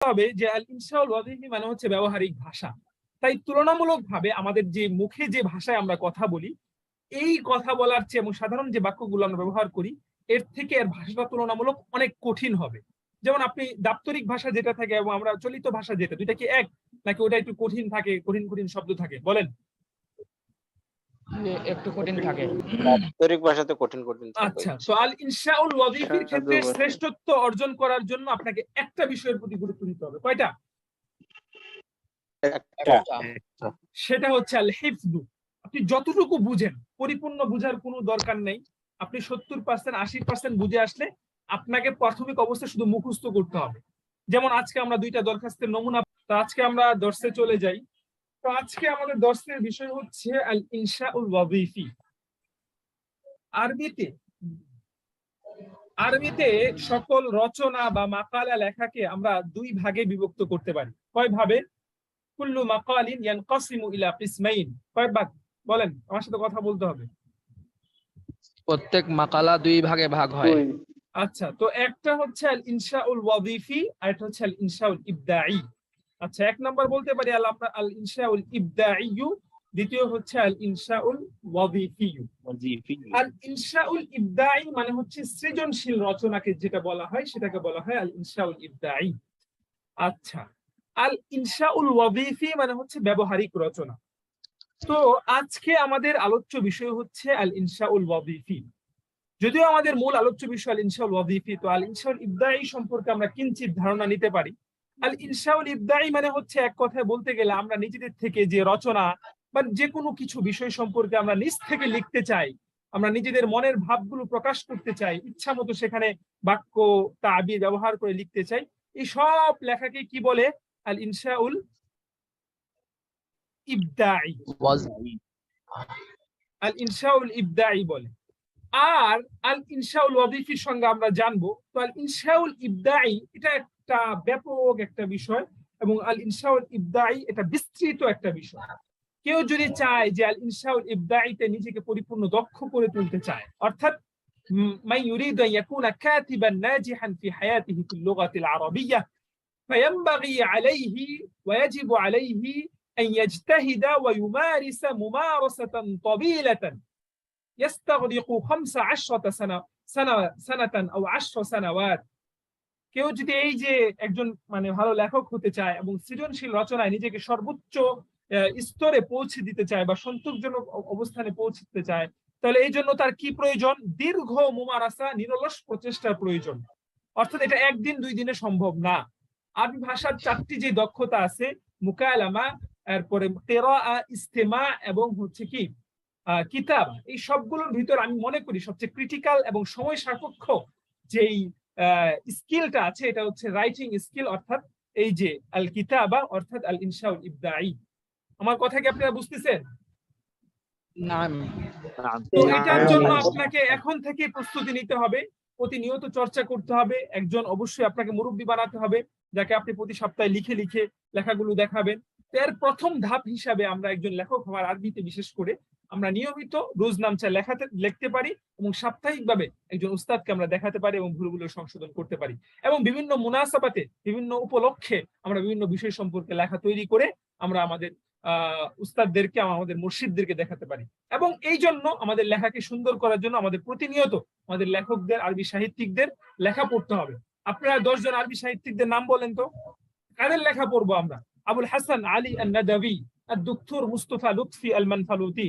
হবে যে আল ইনশাউল ওয়াজিফি মানে হচ্ছে ব্যবহারিক ভাষা। তাই তুলনামূলকভাবে আমাদের যে মুখে যে ভাষায় আমরা কথা বলি, এই কথা বলার চেয়ে এবং সাধারণ যে বাক্যগুলো আমরা ব্যবহার করি, এর থেকে এর ভাষাটা তুলনামূলক অনেক কঠিন হবে। যেমন আপনি দাপ্তরিক ভাষা যেটা থাকে এবং আমরা চলিত ভাষা যেটা, দুইটা কি এক, নাকি ওটা একটু কঠিন থাকে, কঠিন কঠিন শব্দ থাকে? বলেন। একটু কঠিন থাকে। দাপ্তরিক ভাষাতে কঠিন কঠিন থাকে। আচ্ছা, তো আল ইনশাউল ওয়াজিফির ক্ষেত্রে শ্রেষ্ঠত্ব অর্জন করার জন্য আপনাকে একটা বিষয়ের প্রতি গুরুত্ব দিতে হবে। কয়টা? সেটা হচ্ছে আল হিফযু। আপনি যতটুকু বুঝেন, পরিপূর্ণ বুঝার কোনো দরকার নেই। আপনি 70% 80% বুঝে আসলে আপনাকে প্রাথমিক অবস্থায় শুধু মুখস্থ করতে হবে। যেমন আজকে আমরা দুইটা দরখাস্তের নমুনা, তো আজকে আমরা দর্শে চলে যাই। তো আজকে আমাদের দর্শের বিষয় হচ্ছে আল ইনশাউল ওয়াজিফি। আরবিতে সকল রচনা বা মাকালা লেখাকে আমরা দুই ভাগে বিভক্ত করতে পারি। কয় ভাবে? কুল্লু মাকালিন ইয়ানকাসিমু ইলা কিসমাইন। কয় ভাগ? বলেন, আমার সাথে কথা বলতে হবে। প্রত্যেক মাকালা দুই ভাগে ভাগ হয়। আচ্ছা, তো একটা হচ্ছে আল ইনশাউল ওয়াজিফি আর একটা হচ্ছে আল ইনশাউল ইবদাঈ। আচ্ছা, এক নাম্বার বলতে পারি আল ইনশাউল ইবদাঈয়ু, দ্বিতীয় হচ্ছে আল ইনশাউল ওয়াজিফিয়ু। আল ইনশাউল ইবদাঈ মানে হচ্ছে সৃজনশীল রচনাকে যেটা বলা হয় সেটাকে বলা হয় আল ইনশাউল ইবদাঈ। আচ্ছা, আল ইনশাউল ওয়াজিফি মানে হচ্ছে ব্যবহারিক রচনা। তো আজকে আমাদের আলোচ্য বিষয় হচ্ছে আল ইনশাউল ওয়াজিফি। যদিও আমাদের মূল আলোচ্য বিষয় আল ইনশাউল ওয়াজিফি, তো আল ইনশাউল ইবদাঈ সম্পর্কে আমরা কিঞ্চিত ধারণা নিতে পারি। আল ইনশাউল ইবদাঈ মানে হচ্ছে এক কথায় বলতে গেলে আমরা নিজেদের থেকে যে রচনা বা যে কোনো কিছু বিষয় সম্পর্কে আমরা নিজ থেকে লিখতে চাই, আমরা নিজেদের মনের ভাবগুলো প্রকাশ করতে চাই, ইচ্ছা মতো সেখানে বাক্য তাবির ব্যবহার করে লিখতে চাই, এই সব লেখাকে কি বলে? আল ইনশাউল ইবদাঈ। আল ইনশাউল ইবদাঈ বলে। আর আল ইনশাউল ওয়াজিফির সঙ্গে আমরা জানবো, তো আল ইনশাউল ইবদাঈ এটা একটা ব্যাপক একটা বিষয় এবং আল ইনশাউল ইবদাঈ এটা বিস্তৃত একটা বিষয়। কেউ যদি চায় যে আল ইনশাউল ইবদাঈতে নিজেকে পরিপূর্ণ দক্ষ করে তুলতে চায়, অর্থাৎ মান ইউরিদু আন ইয়াকুনা কাতিবান নাজিহান ফি হায়াতিহি ফিল লুগাতিল আরাবিয়্যাহ ফায়ানবাগি আলাইহি ওয়া ইয়াজিবু আলাইহি আন ইয়াজতাহিদা ওয়া ইউমারিসা মুমারাসাতান তাবিলাতান يستغرق 15 سنة أو 10 سنوات। কেউ যদি এই যে একজন মানে ভালো লেখক হতে চায় এবং সৃজনশীল রচনায় নিজেকে সর্বোচ্চ স্তরে পৌঁছে দিতে চায় বা সন্তোষজনক অবস্থানে পৌঁছতে চায়, তাহলে এই জন্য তার কি প্রয়োজন? দীর্ঘ মুমারাসা, নিরলস প্রচেষ্টার প্রয়োজন। অর্থাৎ এটা একদিন দুই দিনে সম্ভব না। আরবি ভাষার 4টি যে দক্ষতা আছে, মুকালামা, এরপরে কিরাআ, ইস্তিমা এবং হচ্ছে কি কিতাব, এই সবগুলোর ভিতর আমি মনে করি সবচেয়ে ক্রিটিক্যাল এবং সময় সাপেক্ষ যেই স্কিলটা আছে এটা হচ্ছে রাইটিং স্কিল, অর্থাৎ এই যে আল কিতাবা অর্থাৎ আল ইনশাউল ইবদাঈ। আমার কথা কি আপনারা বুঝতেছেন? তো এটার জন্য আপনাকে এখন থেকে প্রস্তুতি নিতে হবে, প্রতিনিয়ত চর্চা করতে হবে। একজন অবশ্যই আপনাকে মুরব্বী বানাতে হবে, যাকে আপনি প্রতি সপ্তাহে লিখে লিখে লেখাগুলো দেখাবেন। এর প্রথম ধাপ হিসাবে আমরা একজন লেখক হওয়ার আরবিতে বিশেষ করে আমরা নিয়মিত রোজনামচা লিখতে পারি এবং সাপ্তাহিকভাবে একজন উস্তাদকে আমরা দেখাতে পারি এবং ভুলগুলো সংশোধন করতে পারি এবং বিভিন্ন মুনাসাবাতে, বিভিন্ন উপলক্ষে আমরা বিভিন্ন বিষয় সম্পর্কে লেখা তৈরি করে আমরা আমাদের উস্তাদদেরকে, আমাদের মুর্শিদদেরকে দেখাতে পারি। এবং এই জন্য আমাদের লেখাকে সুন্দর করার জন্য আমাদের প্রতিনিয়ত আমাদের লেখকদের, আরবি সাহিত্যিকদের লেখা পড়তে হবে। আপনারা 10 জন আরবি সাহিত্যিকদের নাম বলেন তো, কাদের লেখা পড়বো আমরা? আবুল হাসান আলী আন-নাদাবী, الدكتور মুস্তাফা লুৎফি আল মানফালুতি,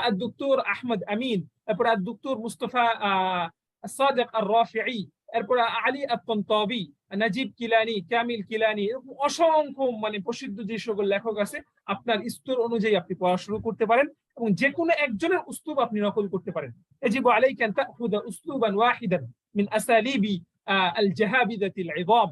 الدكتور আহমদ আমিন, তারপর الدكتور মুস্তাফা সাদিক আর-রাফিঈ, এরপর আলী আত-তানতাবী, নাজিব কিলানি, কামিল কিলানি, অসংখ্য মানে প্রসিদ্ধ যে সকল লেখক আছে, আপনার স্তর অনুযায়ী আপনি পড়া শুরু করতে পারেন এবং যে কোনো একজনের উসলুব আপনি নকল করতে পারেন। ইয়াজিবু আলাইকা আন তাখুযা উসলুবান ওয়াহিদান মিন আসালিবি আল জাহাবিদাতিল ইযাম।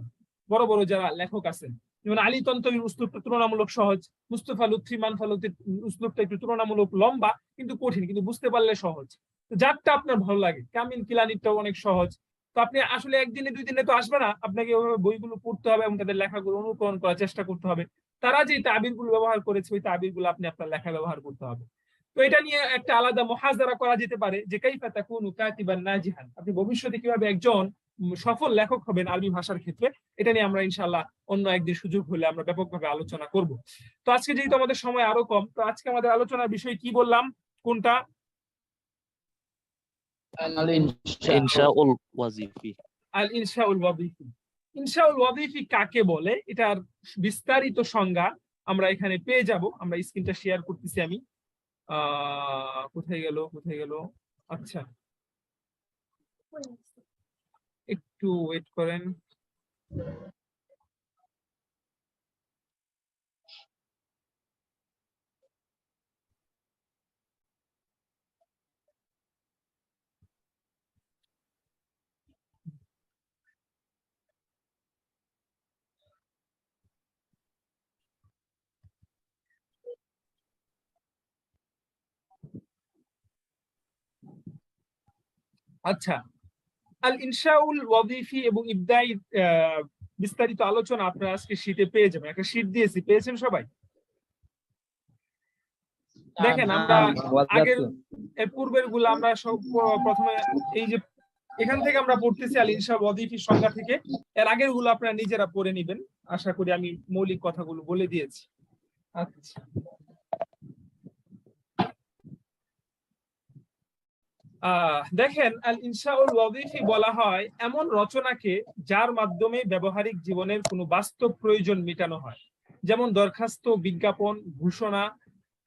বড় বড় যারা লেখক আছেন, যেমন আলী তন্তবীর উসলুবটা তুলনামূলক সহজ, মুস্তাফা লুৎফি মানফালুতির উসলুবটা একটু তুলনামূলক লম্বা কিন্তু কঠিন, কিন্তু বুঝতে পারলে সহজ। তো যারটা আপনার ভালো লাগে, কামিল কিলানিরটাও অনেক সহজ। তো আপনি আসলে একদিনে দুই দিনে তো আসবে না, আপনাকে ওইভাবে বইগুলো পড়তে হবে এবং তাদের লেখাগুলো অনুকরণ করার চেষ্টা করতে হবে। তারা যে তাবিরগুলো ব্যবহার করেছে ওই তাবিরগুলো আপনি আপনার লেখা ব্যবহার করতে হবে। তো এটা নিয়ে একটা আলাদা মুহাজারা করা যেতে পারে যে কাইফা তাকুনু কাতিবান নাজিহান, আপনি ভবিষ্যতে কিভাবে একজন সফল লেখক হবেন আরবি ভাষার ক্ষেত্রে, এটা নিয়ে আমরা ইনশাআল্লাহ অন্য একদিন সুযোগ হলে আমরা ব্যাপকভাবে আলোচনা করব। তো আজকে যেহেতু আমাদের সময় আরো কম, তো আজকে আমাদের আলোচনার বিষয় কি বললাম, কোনটা? আল ইনশা ইনশাউল ওয়াজিফি। আল ইনশাউল ওয়াজিফি। ইনশাউল ওয়াজিফি কাকে বলে, এটার বিস্তারিত সংজ্ঞা আমরা এখানে পেয়ে যাব। আমরা স্ক্রিনটা শেয়ার করতেছি আমি। কোথায় গেল? আচ্ছা, একটু ওয়েট করেন। আচ্ছা, আল ইনশাউল ওয়াজিফি এবং ইবদাই বিস্তারিত আলোচনা আপনারা আজকে শীটে পেয়ে যাবেন। একটা শীট দিয়েছি, পেয়েছেন সবাই? দেখেন, আমরা আগের পূর্বের গুলো আমরা সব প্রথমে এই যে এখান থেকে আমরা পড়তেছি আল ইনশাউল ওয়াজিফির সংজ্ঞা থেকে। এর আগের গুলো আপনারা নিজেরা পড়ে নেবেন, আশা করি আমি মৌলিক কথাগুলো বলে দিয়েছি। আচ্ছা, দেখেন, আল ইনশাউল ওয়াজিফি বলা হয় এমন রচনাকে যার মাধ্যমে ব্যবহারিক জীবনের কোনো বাস্তব প্রয়োজন মেটানো হয়, যেমন দরখাস্ত, বিজ্ঞাপন, ঘোষণা,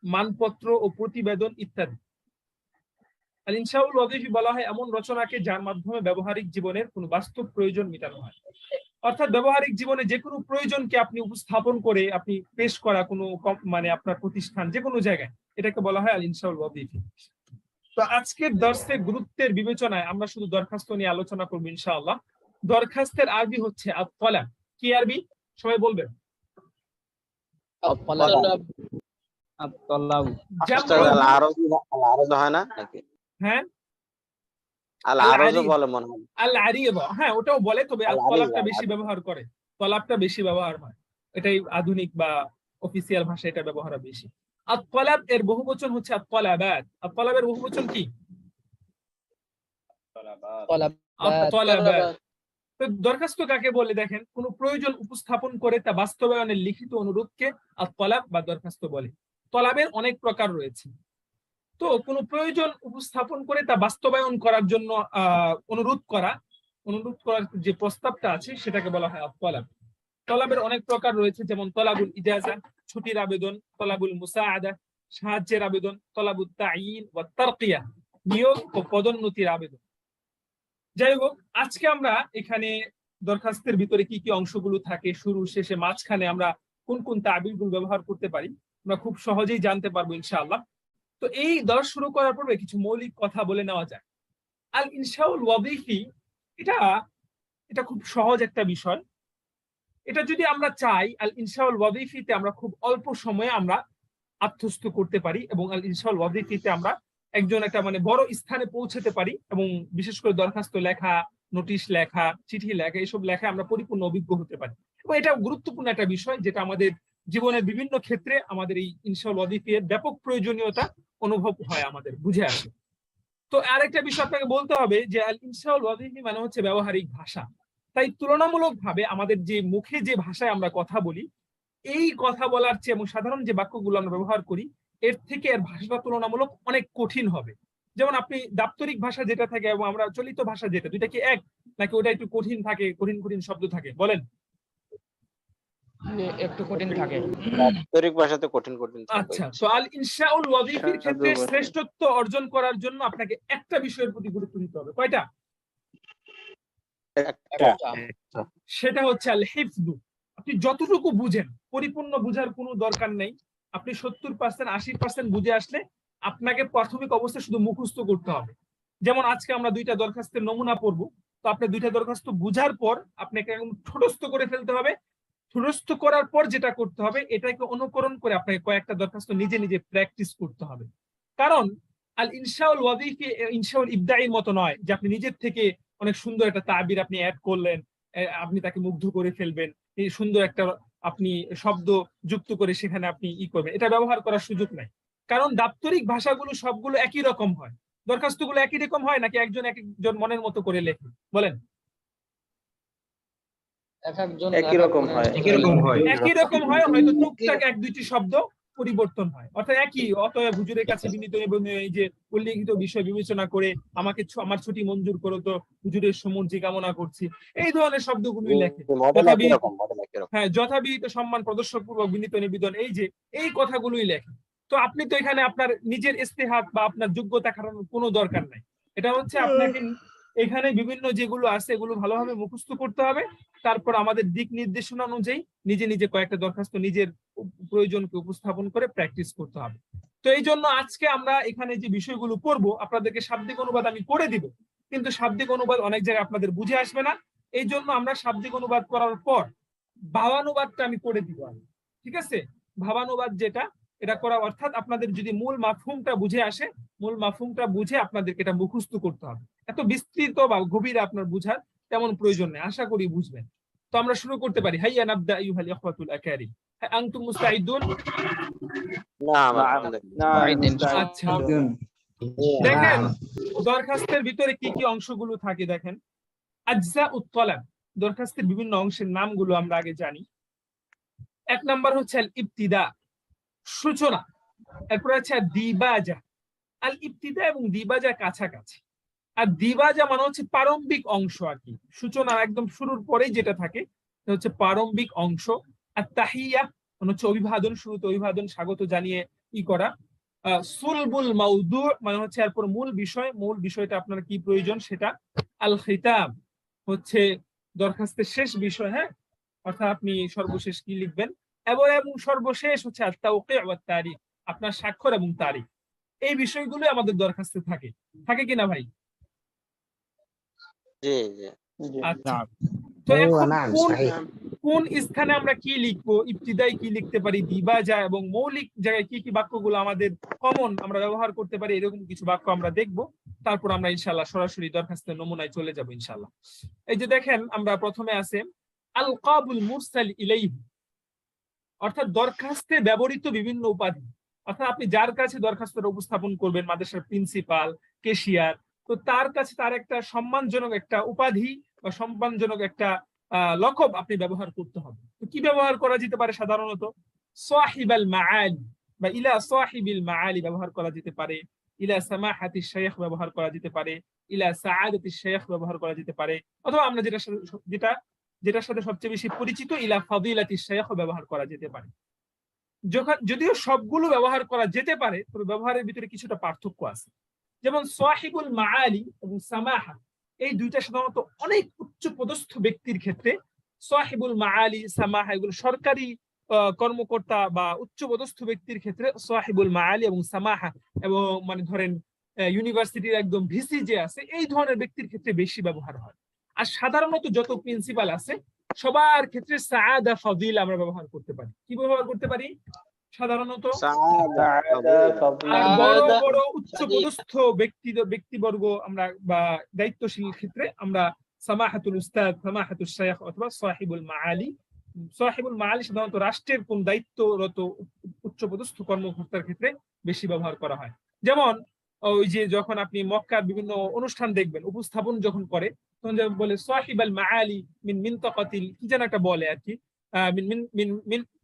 মানপত্র ও প্রতিবেদন ইত্যাদি। আল ইনশাউল ওয়াজিফি বলা হয় এমন রচনাকে যার মাধ্যমে ব্যবহারিক জীবনের কোনো বাস্তব প্রয়োজন মেটানো হয়, অর্থাৎ ব্যবহারিক জীবনে যে কোনো প্রয়োজনকে আপনি উপস্থাপন করে আপনি পেশ করা কোনো মানে আপনার প্রতিষ্ঠান যে কোনো জায়গায়, এটাকে বলা হয় আল ইনশাউল ওয়াজিফি। তো আজকের দর্শের গুরুত্বের বিবেচনায় আমরা শুধু দরখাস্ত নিয়ে আলোচনা করবো ইনশাআল্লাহ। দরখাস্তের আরবি হচ্ছে আত-তালাব। কি আরবি সবাই বলবেন? হয় না নাকি? হ্যাঁ, আল আরজ বলে মনে হয়। আল আরিদা, হ্যাঁ ওটাও বলে, তবে আত-তালাবটা বেশি ব্যবহার করে, তলাবটা বেশি ব্যবহার হয়, এটাই আধুনিক বা অফিসিয়াল ভাষা, এটা ব্যবহার বেশি। আত-তালাব এর বহুবচন হচ্ছে আত-তালাবাত। আত-তালাবের বহুবচন কি? আত-তালাবাত। তো দরখাস্ত কাকে বলে? দেখেন, কোন প্রয়োজন উপস্থাপন করে তা বাস্তবায়নের লিখিত অনুরোধকে আত-তালাব বা দরখাস্ত বলে। তলাবের অনেক প্রকার রয়েছে। তো কোন প্রয়োজন উপস্থাপন করে তা বাস্তবায়ন করার জন্য অনুরোধ করার যে প্রস্তাবটা আছে সেটাকে বলা হয় আত-তালাব। তলাবের অনেক প্রকার রয়েছে, যেমন তলাবুল ইজাজা, ছুটির আবেদন, তলাবুল মুসাআদা, সাহায্যের আবেদন, তলাবুত তাঈন ওয়া তারকিয়া, নিয়োগ ও পদোন্নতির আবেদন। যাই হোক, আজকে আমরা এখানে দরখাস্তের ভিতরে কি কি অংশগুলো থাকে, শুরু, শেষে, মাঝখানে আমরা কোন কোন তাবিরগুলো ব্যবহার করতে পারি, আমরা খুব সহজেই জানতে পারবো ইনশাআল্লাহ। তো এই দর্শ শুরু করার পূর্বে কিছু মৌলিক কথা বলে নেওয়া যায়। আল ইনশাউল ওয়াজিফি এটা খুব সহজ একটা বিষয়। এটা যদি আমরা চাই, আল ইনশাউল ওয়াজিফিতে আমরা খুব অল্প সময়ে আমরা আত্মস্থ করতে পারি এবং আল ইনশাউল ওয়াজিফিতে আমরা একজন একটা মানে বড় স্থানে পৌঁছাতে পারি, এবং বিশেষ করে দরখাস্ত লেখা, নোটিশ লেখা, চিঠি লেখা, এইসব লেখা আমরা পরিপূর্ণ অভিজ্ঞ হতে পারি। এবং এটা গুরুত্বপূর্ণ একটা বিষয়, যেটা আমাদের জীবনের বিভিন্ন ক্ষেত্রে আমাদের এই ইনশাউল ওয়াজিফের ব্যাপক প্রয়োজনীয়তা অনুভব হয়, আমাদের বুঝে আসে। তো আরেকটা বিষয় আপনাকে বলতে হবে যে আল ইনশাউল ওয়াজিফি মানে হচ্ছে ব্যবহারিক ভাষা। তাই তুলনামূলকভাবে আমাদের যে মুখে যে ভাষায় আমরা কথা বলি, এই কথা বলার চেয়ে এবং সাধারণ যে বাক্যগুলো আমরা ব্যবহার করি, এর থেকে এর ভাষাটা তুলনামূলক অনেক কঠিন হবে। যেমন আপনি দাপ্তরিক ভাষা যেটা থাকে এবং আমরা চলিত ভাষা যেটা, দুইটা কি এক, নাকি ওটা একটু কঠিন থাকে, কঠিন কঠিন শব্দ থাকে? বলেন। একটু কঠিন থাকে। দাপ্তরিক ভাষাতে কঠিন থাকে। আচ্ছা, তো আল ইনশাউল ওয়াজিফির ক্ষেত্রে শ্রেষ্ঠত্ব অর্জন করার জন্য আপনাকে একটা বিষয়ের প্রতি গুরুত্ব দিতে হবে। কয়টা? সেটা হচ্ছে আল হিফযু। আপনি যতটুকু বুঝেন, পরিপূর্ণ বুঝার কোনো দরকার নেই। আপনি 70% 80% বুঝে আসলে আপনাকে প্রাথমিক অবস্থায় শুধু মুখস্থ করতে হবে। যেমন আজকে আমরা দুইটা দরখাস্তের নমুনা পড়ব, তো আপনি দুইটা দরখাস্ত বুঝার পর আপনাকে ঠোঁটস্থ করে ফেলতে হবে। ঠোঁটস্থ করার পর যেটা করতে হবে, এটাকে অনুকরণ করে আপনাকে কয়েকটা দরখাস্ত নিজে নিজে প্র্যাকটিস করতে হবে। কারণ আল ইনশাউল ওয়াজিফি ইনশাউল ইবদাইর মতো নয় যে আপনি নিজের থেকে অনেক সুন্দর একটা তাবির আপনি অ্যাড করলেন, আপনি তাকে মুগ্ধ করে ফেলবেন, এই সুন্দর একটা আপনি শব্দ যুক্ত করে সেখানে আপনি করবেন, এটা ব্যবহার করার সুযোগ নাই। কারণ দাপ্তরিক ভাষাগুলো সবগুলো একই রকম হয়। দরখাস্তগুলো একই রকম হয় নাকি একজন মনের মতো করে লেখে? বলেন। একই রকম হয়। একই রকম হয়, হয়তো টুকটাক এক দুইটি শব্দ পরিবর্তন হয়, অর্থাৎ একই। অতএব হুজুরের কাছে বিনীত নিবেদন, এই যে উল্লেখিত বিষয় বিবেচনা করে আমাকে আমার ছুটি মঞ্জুর করো, তো হুজুরের সমর্জি কামনা করছি, এই ধরনের শব্দগুলোই লেখে। মডেল একই যথাবিহিত, রকম, মডেল একই রকম। হ্যাঁ, যথাবিহিত সম্মান প্রদর্শক পূর্বক বিনীত নিবেদন, এই কথাগুলোই লেখে। তো আপনি তো এখানে আপনার নিজের ইস্তেহাদ বা আপনার যোগ্যতা খাটানোর কোনো দরকার নাই। এটা হচ্ছে আপনাকে এখানে বিভিন্ন যেগুলো আছে এগুলো ভালোভাবে মুখস্থ করতে হবে, তারপর আমাদের দিক নির্দেশনা অনুযায়ী নিজে নিজে কয়েকটা দরখাস্ত নিজের প্রয়োজনকে উপস্থাপন করে প্র্যাকটিস করতে হবে। তো এই জন্য আজকে আমরা এখানে যে বিষয়গুলো পড়বো, আপনাদেরকে শাব্দিক অনুবাদ আমি করে দিব, কিন্তু শাব্দিক অনুবাদ অনেক জায়গায় আপনাদের বুঝে আসবে না। এই জন্য আমরা শাব্দিক অনুবাদ করার পর ভাবানুবাদটা আমি করে দিব। ঠিক আছে, ভাবানুবাদ যেটা, এটা করা, অর্থাৎ আপনাদের যদি মূল মাফহুমটা বুঝে আসে, মূল মাফহুমটা বুঝে আপনাদেরকে এটা মুখস্থ করতে হবে। এত বিস্তৃত বা গভীরে আপনার বুঝার তেমন প্রয়োজন নেই, আশা করি বুঝবেন। তো আমরা শুরু করতে পারি। হাইয়া নাবদা আইয়ুহাল ইখওয়াতুল আকারিম। আনতুম মুস্তাঈদুন? না, আলহামদুলিল্লাহ। আচ্ছা, দেখেন দরখাস্তের ভিতরে কি কি অংশগুলো থাকে দেখেন। আজজাউত তলাব, দরখাস্তের বিভিন্ন অংশের নামগুলো আমরা আগে জানি। এক নাম্বার হচ্ছে আল ইবতিদা, সূচনা। এরপর আছে দিবাজা। আল ইবতিদা এবং দিবাজা কাছাকাছি। আর দিবাজা মানে হচ্ছে প্রারম্ভিক অংশ আর কি, সূচনা একদম শুরুর পরেই যেটা থাকে এটা হচ্ছে প্রারম্ভিক অংশ। আর তাহিয়া মানে হচ্ছে অভিবাদন, শুরুতে অভিবাদন স্বাগত জানিয়ে ই করা। সুলবুল মাউদু মানে হচ্ছে এরপর মূল বিষয়, মূল বিষয়টা আপনার কি প্রয়োজন সেটা। আল খিতাব হচ্ছে দরখাস্তের শেষ বিষয়, হ্যাঁ, অর্থাৎ আপনি সর্বশেষ কি লিখবেন। এবং সর্বশেষ হচ্ছে আত তাওকী ওয়াত তারিখ, আপনার স্বাক্ষর এবং তারিখ। এই বিষয়গুলো আমাদের দরখাস্তে থাকে, থাকে কিনা ভাই? জি জি। আচ্ছা, তো এখন কোন স্থানে আমরা কি লিখবো, ইবতিদাই কি লিখতে পারি, দিবাজা এবং মৌলিক জায়গায় কি কি বাক্যগুলো আমাদের কমন আমরা ব্যবহার করতে পারি, এরকম কিছু বাক্য আমরা দেখব। তারপর আমরা ইনশাআল্লাহ সরাসরি দরখাস্তের নমুনায় চলে যাব ইনশাআল্লাহ। এই যে দেখেন, আমরা প্রথমে আছে আলকাবুল মুরসাল ইলাইহি, অর্থাৎ দরখাস্তে ব্যবহৃত বিভিন্ন উপাধি। অর্থাৎ আপনি যার কাছে দরখাস্তটা উপস্থাপন করবেন, মাদ্রাসার প্রিন্সিপাল, কেশিয়ার, তো তার কাছে তার একটা সম্মানজনক একটা উপাধি বা সম্মানজনক একটা লকব আপনি ব্যবহার করতে হবে। তো কি ব্যবহার করা যেতে পারে সাধারণত? সাহিবাল মাআলি বা ইলা সাহিবিল মাআলি ব্যবহার করা যেতে পারে, ইলা সামাহাতি শাইখ ব্যবহার করা যেতে পারে, ইলা সাআদাতি শাইখ ব্যবহার করা যেতে পারে, অথবা আমরা যেটার সাথে সবচেয়ে বেশি পরিচিত ইলা ফাদিলাতি শাইখ ব্যবহার করা যেতে পারে। যদিও সবগুলো ব্যবহার করা যেতে পারে, তবে ব্যবহারের ভিতরে কিছুটা পার্থক্য আছে। যেমন সাহিবুল মাআলি এবং সামাহা, এই দুইটা সাধারণত অনেক উচ্চ পদস্থ ব্যক্তির ক্ষেত্রে, সাহিবুল মাআলি, সামাহা এগুলো সরকারি কর্মকর্তা বা উচ্চ পদস্থ ব্যক্তির ক্ষেত্রে সাহিবুল মাআলি এবং সামাহা, এবং মানে ধরেন ইউনিভার্সিটির একদম ভিসি যে আছে, এই ধরনের ব্যক্তির ক্ষেত্রে বেশি ব্যবহার হয়। আর সাধারণত যত প্রিন্সিপাল আছে সবার ক্ষেত্রে সাআদা ফাদিলা আমরা ব্যবহার করতে পারি। কি ব্যবহার করতে পারি সাধারণত? আর বড় বড় উচ্চ পদস্থ ব্যক্তিবর্গ আমরা বা দায়িত্বশীল ক্ষেত্রে আমরা সামাহাতুল উস্তাদ, সামাহাতুল শাইখ অথবা সাহিবুল মাআলি। সাহিবুল মাআলি সাধারণত রাষ্ট্রের কোন দায়িত্বরত উচ্চ পদস্থ কর্মকর্তার ক্ষেত্রে বেশি ব্যবহার করা হয়। যেমন ওই যে যখন আপনি মক্কার বিভিন্ন অনুষ্ঠান দেখবেন, উপস্থাপন যখন করে, তখন যেমন বলে সাহিবাল মাআলি মিন মিনতাকাতিল, কি যেন একটা বলে আর কি,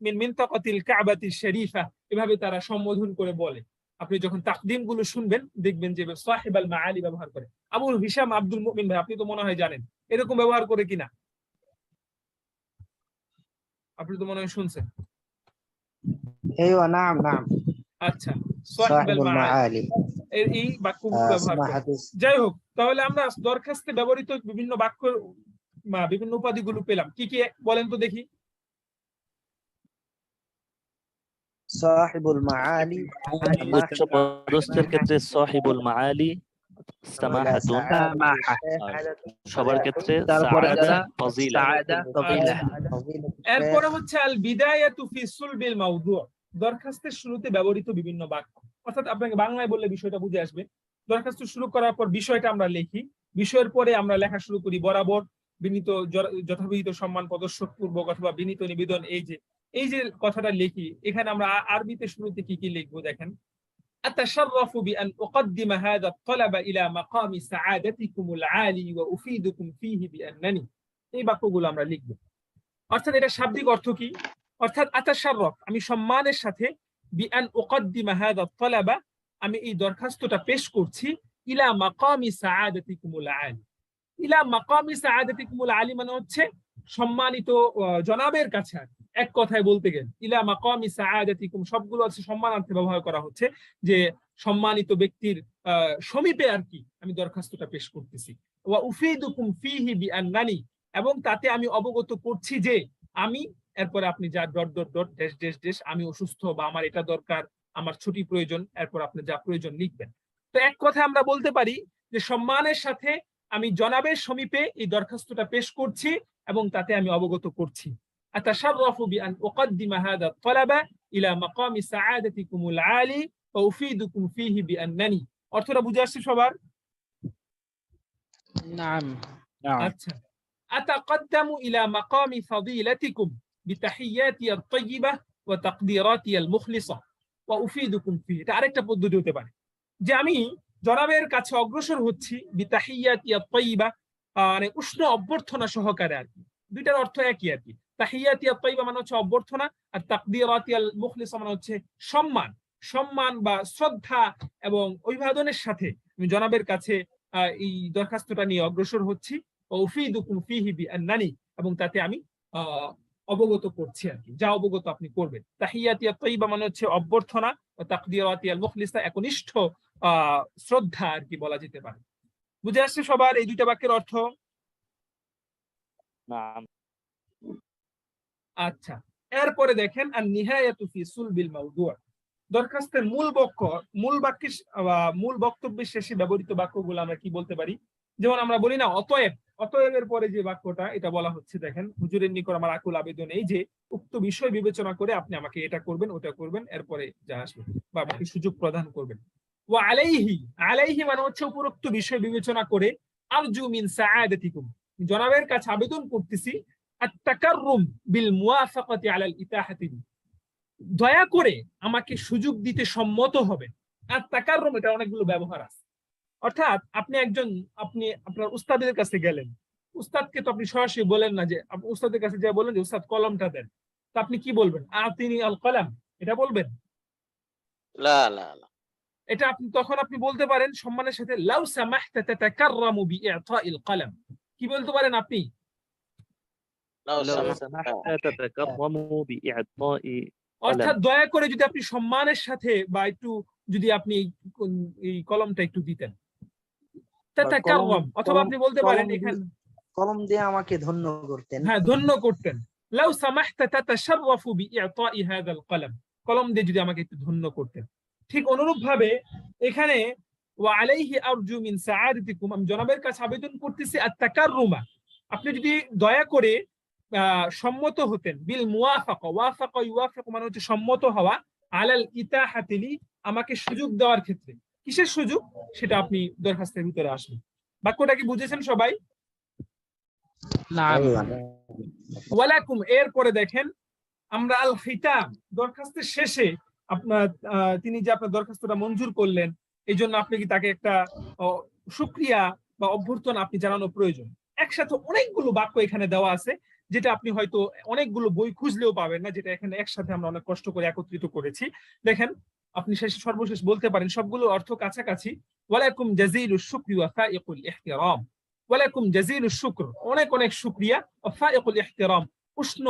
মিন মিনতাকাতিল কাবাতিশ শরীফা, এভাবে তারা সম্বোধন করে বলে। আপনি যখন তাকদিম গুলো শুনবেন দেখবেন যে সাহিবাল মাআলি ব্যবহার করে। আবুল হিশাম আব্দুল মুমিন ভাই, আপনি তো মনে হয় জানেন এরকম ব্যবহার করে কিনা, আপনি তো মনে হয় শুনছেন। আচ্ছা, সাহিবাল মাআলি এই বাক্যগুলো ব্যবহার করে। যাই হোক, তাহলে আমরা দরখাস্তে ব্যবহৃত বিভিন্ন বাক্য বা বিভিন্ন উপাধিগুলো পেলাম, কি কি বলেন তো দেখি। সাহিবুল মাআলি, উচ্চ পদস্থের ক্ষেত্রে সাহিবুল মাআলি, সামাহাতুন, সবার ক্ষেত্রে সাআদা, ফাজিলা। এরপরে হচ্ছে আল বিদায়াতু ফি সুলবিল মাওদু, দরখাস্তের শুরুতে ব্যবহৃত বিভিন্ন বাক্য। অর্থাৎ আপনাকে বাংলায় বললে বিষয়টা বুঝে আসবে। দরখাস্ত শুরু করার পর বিষয়টা আমরা লিখি, বিষয়ের পরে আমরা লেখা শুরু করি বরাবর বিনীত যথাবিহিত সম্মান প্রদর্শক পূর্বক অথবা বিনীত নিবেদন, এই যে কথাটা লিখি। এখানে আমরা আরবিতে শুরুতে কি কি লিখবো দেখেন। আতাশাররাফু বিআন উকদ্দিমা হাযা আত-তালাবা ইলা মাকামি সাআদাতিকুমুল আলী ওয়া উফিদুকুম ফীহি বিআন্নানি, এই বাক্যগুলো আমরা লিখব। অর্থাৎ এটা শাব্দিক অর্থ কি? অর্থাৎ আতাশাররফ, আমি সম্মানের সাথে বিআন উকদ্দিমা হাযা তালাবা, আমি এই দরখাস্তটা পেশ করছি ইলা মাকামি সাআদাতিকুমুল আলী। ইলা মাকামি সাআদাতিকুমুল আলী মানে হচ্ছে সম্মানিত জনাবের কাছে। আর এক কথায় বলতে গেলে ইলা মাকামি সাআদাতিকুম সবগুলো আছে সম্মানার্থে ব্যবহার করা হচ্ছে, যে সম্মানিত ব্যক্তির সমীপে আর কি আমি দরখাস্তটা পেশ করতেছি। ওয়া উফিদুকুম ফিহি বিআন্নানি, এবং তাতে আমি অবগত করছি যে আমি, এরপরে আপনি যা dot dot dot dash dash dash, আমি অসুস্থ বা আমার এটা দরকার, আমার ছুটি প্রয়োজন, এরপর আপনি যা প্রয়োজন লিখবেন। তো এক কথায় আমরা বলতে পারি যে সম্মানের সাথে আমি জনাবের সমীপে এই দরখাস্তটা পেশ করছি এবং তাতে আমি অবগত করছি। আতাশাররাফু বিআন উকদ্দিমা হাযা তালাবা ইলা মাকামি সাআদাতিকুমুল আলী ওয়া উফিদুকুম ফিহি বিআন্নানি। অর্থটা বুঝে আসছে সবার? নাম। আচ্ছা, আতাকদ্দামু ইলা মাকামি ফাদিলাতিকুম বিতাহিয়াতি আত-তাইয়্যিবা ওয়া তাকদীরাতি আল-মুখলিসা ওয়া উফিদুকুম ফিহি। এটা আরেকটা পদ্ধতি হতে পারে যে আমি জনাবের কাছে অগ্রসর হচ্ছি বিতাহিয়াতি আত-তাইয়্যিবা, মানে উষ্ণ অভ্যর্থনা সহকারে আর কি। দুইটার অর্থ একই আর কি। তাহিয়াতি আত-তাইয়্যিবা মানে হচ্ছে অভ্যর্থনা, আর তাকদীরাতি আল-মুখলিসা মানে হচ্ছে সম্মান, সম্মান বা শ্রদ্ধা এবং অভিবাদনের সাথে আমি জনাবের কাছে এই দরখাস্তটা নিয়ে অগ্রসর হচ্ছি। উফিদুকুম ফিহি বিআন্নানি, এবং তাতে আমি অবগত করছি আর কি, যা অবগত আপনি করবেন। তাহিয়াতি আত-তাইয়্যিবা মানে হচ্ছে অভ্যর্থনা, ও তাকদীরাতি আল-মুখলিসা একনিষ্ঠ শ্রদ্ধা আর কি বলা যেতে পারে। বুঝে আসছে সবার এই দুইটা বাক্যের অর্থ? নাম। আচ্ছা, এরপরে দেখেন আন নিহায়াতু ফি সুলবিল মাওদু'। দরখাস্তের মূল বক্তব্যের শেষে ব্যবহৃত বাক্যগুলো আমরা কি বলতে পারি? যেমন আমরা বলি না অতএব, অতএবের পরে যে বাক্যটা, এটা বলা হচ্ছে দেখেন, হুজুরের নিকট আমার আকুল আবেদন এই যে উক্ত বিষয় বিবেচনা করে আপনি আমাকে এটা করবেন ওটা করবেন, এরপরে যা আসবে বা আমাকে সুযোগ প্রদান করবেন। ওয়া আলাইহি, আলাইহি মানে হচ্ছে উপরোক্ত বিষয় বিবেচনা করে, আরজু মিন সাআদাতিকুম, জনাবের কাছে আবেদন করতেছি, আত-তাকাররুম বিল মুওয়াফাকাতি আলাল ইতাহাতি, দয়া করে আমাকে সুযোগ দিতে সম্মত হবেন। আর তাকাররুম এটা অনেকগুলো ব্যবহার আছে। অর্থাৎ আপনি আপনার উস্তাদের কাছে গেলেন, উস্তাদকে তো আপনি সরাসরি বলেন না যে, উস্তাদের কাছে যা বলেন যে উস্তাদ কলমটা দেন, তো আপনি কি বলবেন? আতিনি আল কলাম, এটা বলবেন? লা লা লা, এটা তখন আপনি বলতে পারেন সম্মানের সাথে লাউ সামাহতা তাতাকাররামু বিইতাইল কলাম। কি বলতে পারেন আপনি? লাউ لو সামাহতা سمحت تتكرم بإعطاء অর্থাৎ قلم। দয়া করে যদি আপনি সম্মানের সাথে বা একটু যদি আপনি এই কলমটা একটু দিতেন, তাতাকাররাম, অথবা আপনি বলতে পারেন এখানে কলম দিয়ে আমাকে ধন্য করতেন। হ্যাঁ, ধন্য করতেন। লাউ সামাহতা তাতাশাররাফু বিইতাই হাযাল কলাম, কলম দিয়ে যদি আমাকে একটু ধন্য করতেন। ঠিক অনুরূপ ভাবে এখানে ওয়া আলাইহি আরজু মিন সাআদাতিকুম, আমি জনাবের কাছে আবেদন করতেছি আত-তাকাররুমা, আপনি যদি দয়া করে সম্মত হতেন, বিল মুওয়াফাকা, ওয়াফাকা ইউওয়াফিকু মানে হচ্ছে সম্মত হওয়া, আলাল ইতাহাতিলি আমাকে সুযোগ দেওয়ার ক্ষেত্রে। কিসের সুযোগ? সেটা আপনি দরখাস্তের ভিতরে আসবেন। বাক্যটা কি বুঝেছেন সবাই? নাম। ওয়ালাকুম, এরপরে দেখেন আমরা আল খিতাম, দরখাস্তের শেষে আপনার তিনি যে আপনার দরখাস্তটা মঞ্জুর করলেন, এই জন্য আপনি কি তাকে একটা শুকরিয়া বা অভ্যর্থনা আপনি জানানো প্রয়োজন। একসাথে অনেকগুলো বাক্য এখানে দেওয়া আছে, যেটা আপনি হয়তো অনেকগুলো বই খুঁজলেও পাবেন না, যেটা এখানে একসাথে আমরা অনেক কষ্ট করে একত্রিত করেছি। দেখেন আপনি সর্বশেষ বলতে পারেন, সবগুলো অর্থ কাছাকাছি। ওয়ালাকুম জাযীলুশ শুকরি ওয়া ফাইকুল ইহতিরাম, ওয়ালাকুম জাযীলুশ শুকর, অনেক অনেক শুকরিয়া, ওয়া ফাইকুল ইহতিরাম, উষ্ণ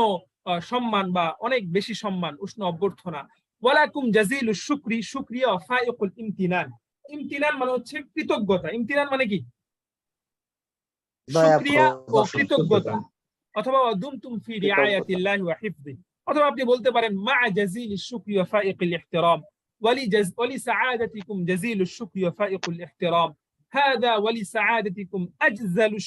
সম্মান বা অনেক বেশি সম্মান, উষ্ণ অভ্যর্থনা। ওয়ালাকুম জাযীলুশ শুকরি, শুকরিয়া, ওয়া ফাইকুল ইমতিনান, ইমতিনান মানে হচ্ছে কৃতজ্ঞতা। ইমতিনান মানে কি? শুকরিয়া ও কৃতজ্ঞতা। অথবা দুমতুম ফি রিআয়াতিল্লাহি ওয়া হিফযি, অথবা আপনি বলতে পারেন মা জাযীলিশ শুকরি ওয়া ফাইকুল ইহতিরাম, ওয়ালি সাআদাতিকুম জাযীলুশ শুকরি ওয়া ফাইকুল ইহতিরাম, হাযা ওয়ালি সাআদাতিকুম আজজালুশ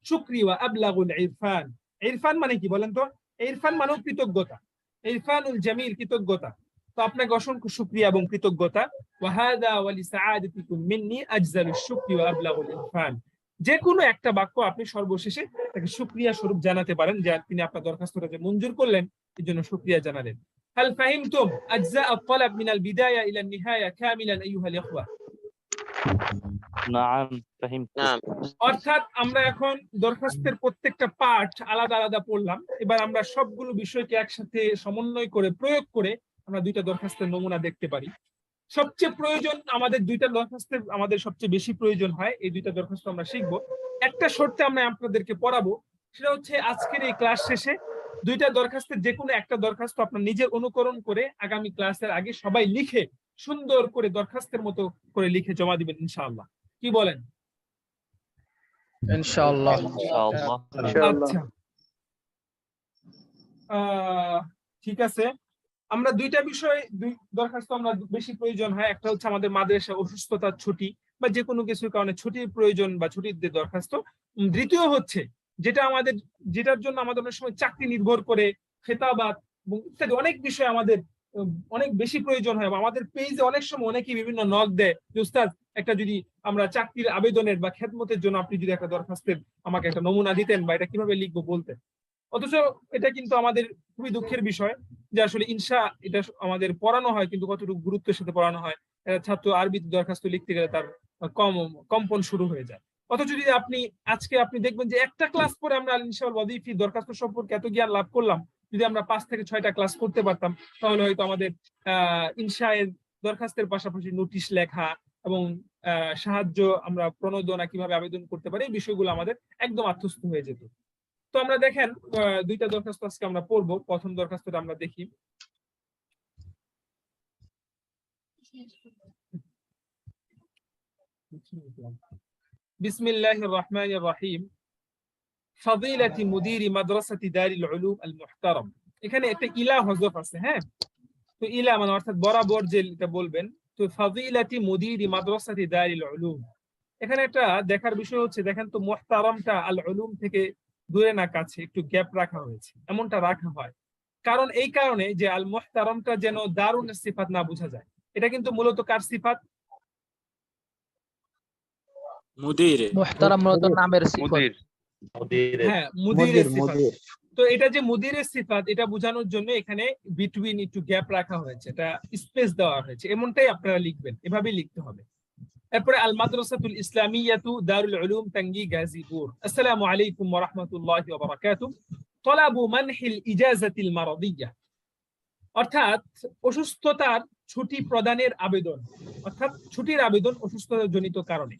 শুকরি ওয়া আবলাগুল ইরফান। ইরফান মানে কি বলেন তো? ইরফান মানে কৃতজ্ঞতা, ইরফানুল জামিল, কৃতজ্ঞতা। তো আপনাকে অসংখ্য শুকরিয়া এবং কৃতজ্ঞতা। ওয়া হাযা ওয়ালি সাআদাতিকুম মিন্নি আজজালুশ শুকরি ওয়া আবলাগুল ইরফান। যে কোনো একটা বাক্য আপনি সর্বশেষে তাকে শুকরিয়া স্বরূপ জানাতে পারেন, যে তিনি আপনার দরখাস্তটা যে মঞ্জুর করলেন এর জন্য শুকরিয়া জানালেন। হাল ফাহিমতুম আজজা আত-তালাব মিনাল বিদায়া ইলা নিহায়া কামিলান আইয়ুহাল ইখওয়া? نعم فهمت نعم অর্থাৎ আমরা এখন দরখাস্তের প্রত্যেকটা পার্ট আলাদা আলাদা পড়লাম, এবার আমরা সবগুলো বিষয়কে একসাথে সমন্বয় করে প্রয়োগ করে আমরা দুইটা দরখাস্তের নমুনা দেখতে পারি। সবচেয়ে প্রয়োজন আমাদের দুইটা দরখাস্তের, আমাদের সবচেয়ে বেশি প্রয়োজন হয় এই দুইটা দরখাস্ত আমরা শিখবো। একটা শর্তে আমরা আপনাদেরকে পড়াবো, সেটা হচ্ছে আজকের এই ক্লাস শেষে দুইটা দরখাস্তের যে কোনো একটা দরখাস্ত আপনার নিজের অনুকরণ করে আগামী ক্লাসের আগে সবাই লিখে সুন্দর করে দরখাস্তের মতো করে লিখে জমা দিবেন ইনশাআল্লাহ। কি বলেন? ইনশাআল্লাহ। إن شاء الله আচ্ছা, ঠিক আছে। আমরা দুইটা বিষয়, দুই দরখাস্ত আমরা বেশি প্রয়োজন হয়। একটা হচ্ছে আমাদের মাদ্রাসা অসুস্থতার ছুটি বা যে কোনো কিছুর কারণে ছুটির প্রয়োজন বা ছুটির যে দরখাস্ত। দ্বিতীয় হচ্ছে যেটা আমাদের, যেটার জন্য আমাদের অনেক সময় চাকরি নির্ভর করে, খেতাবাত এবং ইত্যাদি অনেক বিষয় আমাদের অনেক বেশি প্রয়োজন হয়। আমাদের পেজে অনেক সময় অনেকেই বিভিন্ন নক দেয় যে উস্তাদ একটা যদি আমরা চাকরির আবেদনের বা খেদমতের জন্য আপনি যদি একটা দরখাস্তের আমাকে একটা নমুনা দিতেন বা এটা কিভাবে লিখবো বলতেন। অথচ এটা কিন্তু আমাদের খুবই দুঃখের বিষয় যে আসলে ইনশা এটা আমাদের পড়ানো হয় কিন্তু কতটুকু গুরুত্বের সাথে পড়ানো হয়। ছাত্র আরবি দরখাস্ত লিখতে গেলে তার কম্পন শুরু হয়ে যায়। অথচ যদি আপনি আজকে আপনি দেখবেন যে একটা ক্লাস পরে আমরা ইনশাআল্লাহ ওয়াজিফি দরখাস্ত সম্পর্কে এত জ্ঞান লাভ করলাম, যদি আমরা 5 থেকে 6টা ক্লাস করতে পারতাম তাহলে হয়তো আমাদের ইনশা এর দরখাস্তের পাশাপাশি নোটিশ লেখা এবং সাহায্য, আমরা প্রণোদনা কিভাবে আবেদন করতে পারি এই বিষয়গুলো আমাদের একদম আত্মস্থ হয়ে যেত। তো আমরা দেখেন দুইটা দরখাস্ত আজকে আমরা পড়বো। প্রথম দরখাস্তটা আমরা দেখি। বিসমিল্লাহির রহমানির রহিম। ফাদিলাতি মুদিরি মাদ্রাসাতি দারিল উলুম আল মুহতারাম। এখানে একটা ইলা হযফ আছে, হ্যাঁ? তো ইলা মানে অর্থাৎ বরাবর যে এটা বলবেন। তো ফাদিলাতি মুদিরি মাদ্রাসাতি দারিল উলুম, এখানে একটা দেখার বিষয় হচ্ছে, দেখেন তো মুহতারামটা আল উলুম থেকে দূরে না কাছে একটু গ্যাপ রাখা হয়েছে, এমনটা রাখা হয় কারণ এই কারণে যে আল মুহতারামটা যেন দারুন সিফাত না বোঝা যায়। এটা কিন্তু মূলত কার সিফাত? মুদিরে মুহতারাম মূলত নামের সিফত। مدير مدير হ্যাঁ, মুদিরের মুদির সিফাত। মুদির তো এটা যে মুদিরের সিফাত এটা বোঝানোর জন্য এখানে বিটুইন একটু গ্যাপ রাখা হয়েছে, এটা স্পেস দেওয়া হয়েছে, এমনটাই আপনারা লিখবেন, এভাবেই লিখতে হবে। এরপরে আল মাদ্রাসাতুল ইসলামিয়াতু দারুল উলুম টাঙ্গী গাজীপুর। আসসালামু আলাইকুম ওয়া রাহমাতুল্লাহি ওয়া বারাকাতুহু। তলাবু মানহিল ইজাজাতিল মারাদিয়্যাহ, অর্থাৎ অসুস্থতার ছুটি প্রদানের আবেদন, অর্থাৎ ছুটির আবেদন অসুস্থতার জনিত কারণে।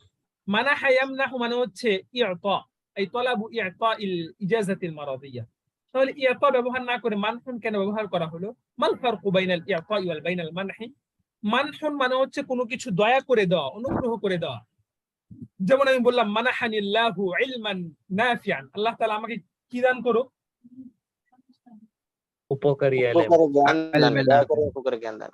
মানাহা ইয়ামনাহু মানে হচ্ছে ইআতা, এই তলাবু ইআতাইল ইজাজাতিল মারাদিয়্যাহ। তাহলে ইআতা ব্যবহার না করে মানহুন কেন ব্যবহার করা হলো? মাল ফারকু বাইনাল ইআতাই ওয়াল বাইনাল মানহি। মানহুন মানে হচ্ছে কোনো কিছু দয়া করে দেওয়া, অনুগ্রহ করে দেওয়া। যেমন আমি বললাম মানাহানিল্লাহু ইলমান নাফিআন, আল্লাহ তাআলা আমাকে কি দান করো? উপকারী ইলম উপকারী জ্ঞান দান, দয়া করে উপকারী জ্ঞান দান।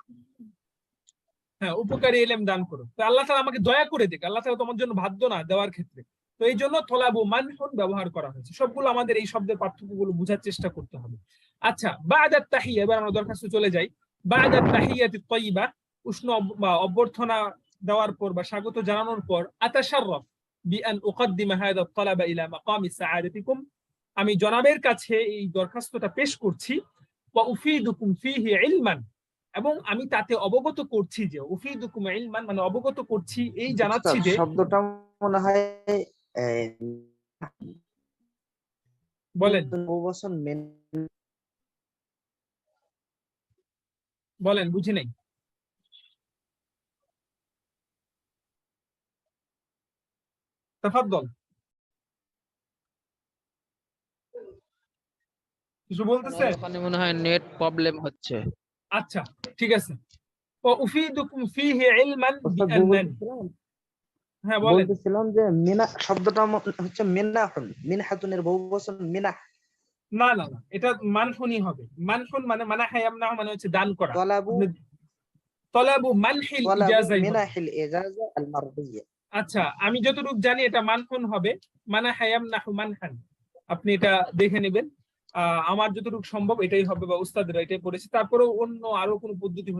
হ্যাঁ, উপকারী ইলম দান করো। তো আল্লাহ তাআলা আমাকে দয়া করে দেখ, আল্লাহ তাআলা তোমার জন্য বাধ্য না দেওয়ার ক্ষেত্রে। তো এই জন্য তলাবু মানহুন ব্যবহার করা হয়েছে। সবগুলো আমাদের এই শব্দের পার্থক্যগুলো বোঝার চেষ্টা করতে হবে। আচ্ছা, বা'দাত তাহিয়া, এবার আমরা দরখাস্তে চলে যাই। বা'দাত তাহিয়াতিত তাইয়্যিবা, উষ্ণ বা অভ্যর্থনা দেওয়ার পর বা স্বাগত জানানোর পর, আতাশাররাফ বিআন উকদ্দিমা হাযা তালাবা ইলা মাকামি সাআদাতিকুম, আমি জনাবের কাছে এই দরখাস্তটা পেশ করছি। ওয়া উফিদুকুম ফিহি ইলমান, এবং আমি তাতে অবগত করছি যে, উফিদুকুম ইলমান মানে অবগত করছি, এই জানাচ্ছি যে। শব্দটা মনে হয় বলেন বহুবচন বলেন, বুঝি নাই। তাফাদ্দল, কিছু বলতেছে? ওখানে মনে হয় নেট প্রবলেম হচ্ছে। আচ্ছা, ঠিক আছে। ওয়া উফিদুকুম ফিহি ইলমান বিআন্নানি, হ্যাঁ বলেন। বলতেছিলাম যে মিনা শব্দটা হচ্ছে মিনাহুন, মিনহাতুনের বহুবচন মিনাহ। না না না, এটা মানহুনি হবে। মানহুন মানে মানাহা ইয়ামনাহু মানে হচ্ছে দান করা। তলাবু তলাবু মানহিল ইজাজা, মিনাহিল ইজাজা আল মারদিয়্যা। আচ্ছা, আমি যতটুকু জানি এটা মানহুন হবে, মানাহা ইয়ামনাহু মানহান। আপনি এটা দেখে নেবেন। আমার যতটুকু সম্ভব এটাই হবে, বা উস্তাদরা এটাই পড়েছে। তারপরেও অন্য আরো কোনো পদ্ধতি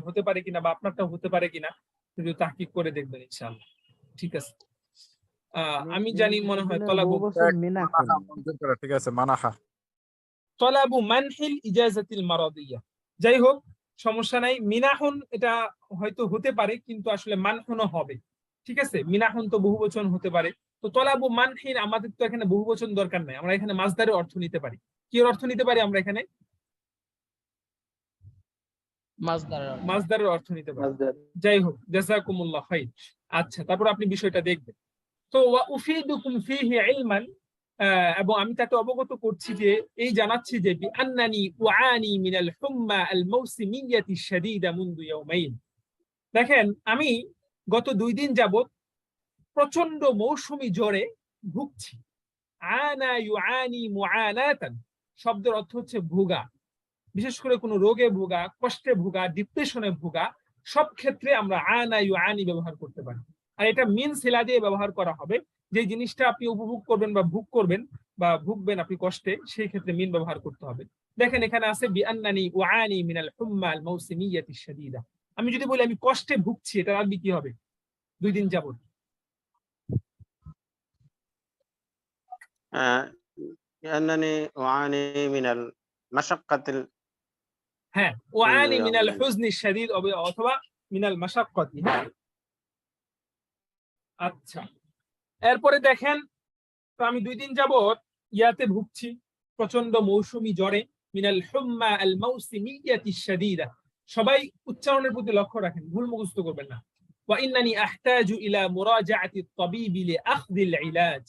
হতে পারে কিনা, বা আপনারটাও হতে পারে কিনা, যদি তাহকিক করে দেখবেন ইনশাআল্লাহ। ঠিক আছে, আমি জানি মনে হয় তলাবু ঠিক আছে মানাহা তলাবু মানহিল ইজাজাতিল মারাদিয়্যা। যাই হোক, সমস্যা নাই। মিনাহুন এটা হয়তো হতে পারে, কিন্তু আসলে মানহুনও হবে। ঠিক আছে, মিনাহুন তো বহুবচন হতে পারে। তো তলাবু মানহিন আমাদের তো এখানে বহুবচন দরকার নাই, আমরা এখানে মাসদারের অর্থ নিতে পারি। কি এর অর্থ নিতে পারি আমরা এখানে? মাসদারের অর্থ নিতে পারি। যাই হোক, জাযাকুমুল্লাহ খাইর। আচ্ছা, তারপর আপনি বিষয়টা দেখবেন। তো ওয়া উফিদুকুম ফীহি ইলমান, এবং আমি তাকে অবগত করছি যে, এই জানাচ্ছি যে বিআন্নানি উআনি মিনাল হুম্মা আল মাউসিমিয়্যাতি শাদীদা মুনযু ইয়াওমাইন। দেখেন, আমি গত 2 দিন যাবত প্রচন্ড মৌসুমী জ্বরে ভুগছি। আনা ইউআনি মুআনাতান শব্দের অর্থ হচ্ছে ভোগা, বিশেষ করে কোনো রোগে ভোগা, কষ্টে ভোগা, ডিপ্রেশনে ভোগা, সব ক্ষেত্রে আমরা আনা ইউআনি ব্যবহার করতে পারি। আর এটা মিন সিলা দিয়ে ব্যবহার করা হবে, যে জিনিসটা আপনি উপভোগ করবেন বা ভোগ করবেন বা ভুগবেন আপনি কষ্টে, সেই ক্ষেত্রে মিন ব্যবহার করতে হবে। দেখেন এখানে আছে বিআন্নানি উআনি মিনাল হুম্মা আল মাউসিমিয়্যাতি শাদীদা। আমি যদি বলি আমি কষ্টে ভুগছি, এটা আরবি কি হবে? 2 দিন যাবত لأنني أعاني من المشقة হ্যাঁ, ওয়ানি মিনাল হুজনি শাদীদ অথবা মিনাল মাশাক্কাতি। হ্যাঁ, আচ্ছা। এরপরে দেখেন, তো আমি 2 দিন যাবত ইয়াতে ভুগছি, প্রচন্ড মৌসুমী জ্বরে। মিনাল হুম্মা আল মাউসিমিয়্যাতি শাদীদা, সবাই উচ্চারণের প্রতি লক্ষ্য রাখেন, ভুল মুখস্থ করবেন না। ওয়া ইন্নানি আহতাজু ইলা মুরাজাআতি আত-তাবিবি লিআখযিল ইলাজ,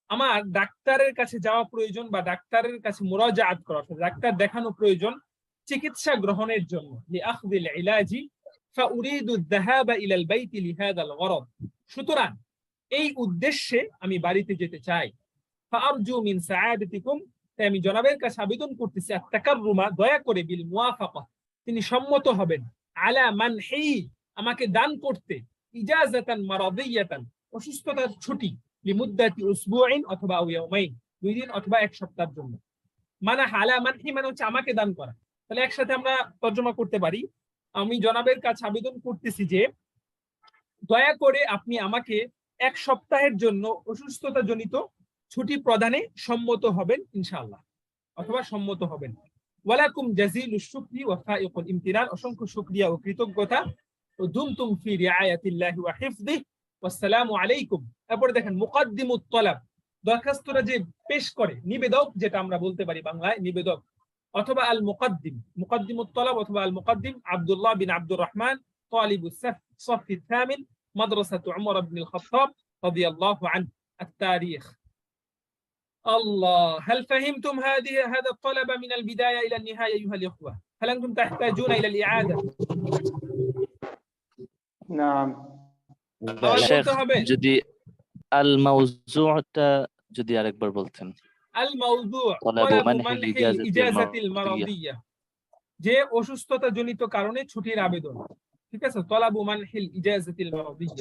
আমার ডাক্তারের কাছে যাওয়া প্রয়োজন বা ডাক্তারের কাছে মুরাজাআত করা, ডাক্তার দেখানো প্রয়োজন চিকিৎসা গ্রহণের জন্য। লিআখযিল ইলাজি ফাউরিদু আয-যাহাবা ইলাল বাইতি লিহাযাল গরদ, সুতরাং এই উদ্দেশ্যে আমি বাড়িতে যেতে চাই। ফাআরজু মিন সাআদাতিকুম, তাই আমি জনাবের কাছে আবেদন করতেছি আত-তাকাররুমা, দয়া করে, বিল মুওয়াফাকা, তিনি সম্মত হবেন, আলা মানহি, আমাকে দান করতে, ইজাযাতান মারাদিয়াতান, অসুস্থতার ছুটি, লিমুদ্দাতি উসবুইন অথবা ইয়াউমাইন, 2 দিন অথবা 1 সপ্তাহের জন্য। মানে আলা মানহি মানে হচ্ছে আমাকে দান করা। তাহলে একসাথে আমরা তর্জমা করতে পারি, আমি জনাবের কাছে আবেদন করতেছি যে দয়া করে আপনি আমাকে 1 সপ্তাহের জন্য অসুস্থতাজনিত ছুটি প্রদানে সম্মত হবেন ইনশাআল্লাহ, অথবা সম্মত হবেন। ওয়ালাকুম জাযীলুশ শুকরি ওয়া ফাইকুল ইমতিনান, অসংখ্য শুকরিয়া ও কৃতজ্ঞতা। ও দুমতুম ফি রিআয়াতিল্লাহি ওয়া হিফযিহি, ওয়াসসালামু আলাইকুম। এরপর দেখেন মুকাদ্দিমুত তলাব, দরখাস্তটা যে পেশ করে, নিবেদক যেটা আমরা বলতে পারি বাংলায় নিবেদক, অথবা আল মুকাদ্দিম, মুকাদ্দিমুত তলাব অথবা আল মুকাদ্দিম আব্দুল্লাহ বিন আব্দুর রহমান তালিবুস সাফ الثامن مدرسة عمر بن الخطاب رضي الله عنه التاريخ. الله، هل فهمتم هذا الطلب من البداية إلى النهاية أيها الإخوة؟ هل أنتم تحتاجون إلى الإعادة؟ نعم শেখ যদি আল মাওজু'টা যদি আরেকবার বলতেন। الموضوع طلب طلب منح منح الإجازة الإجازة المرضية। المرضية, যে অসুস্থতা জনিত কারণে ছুটির আবেদন। ঠিক আছে, তলাবু মানহিল ইজাযাতিল মারদিয়া।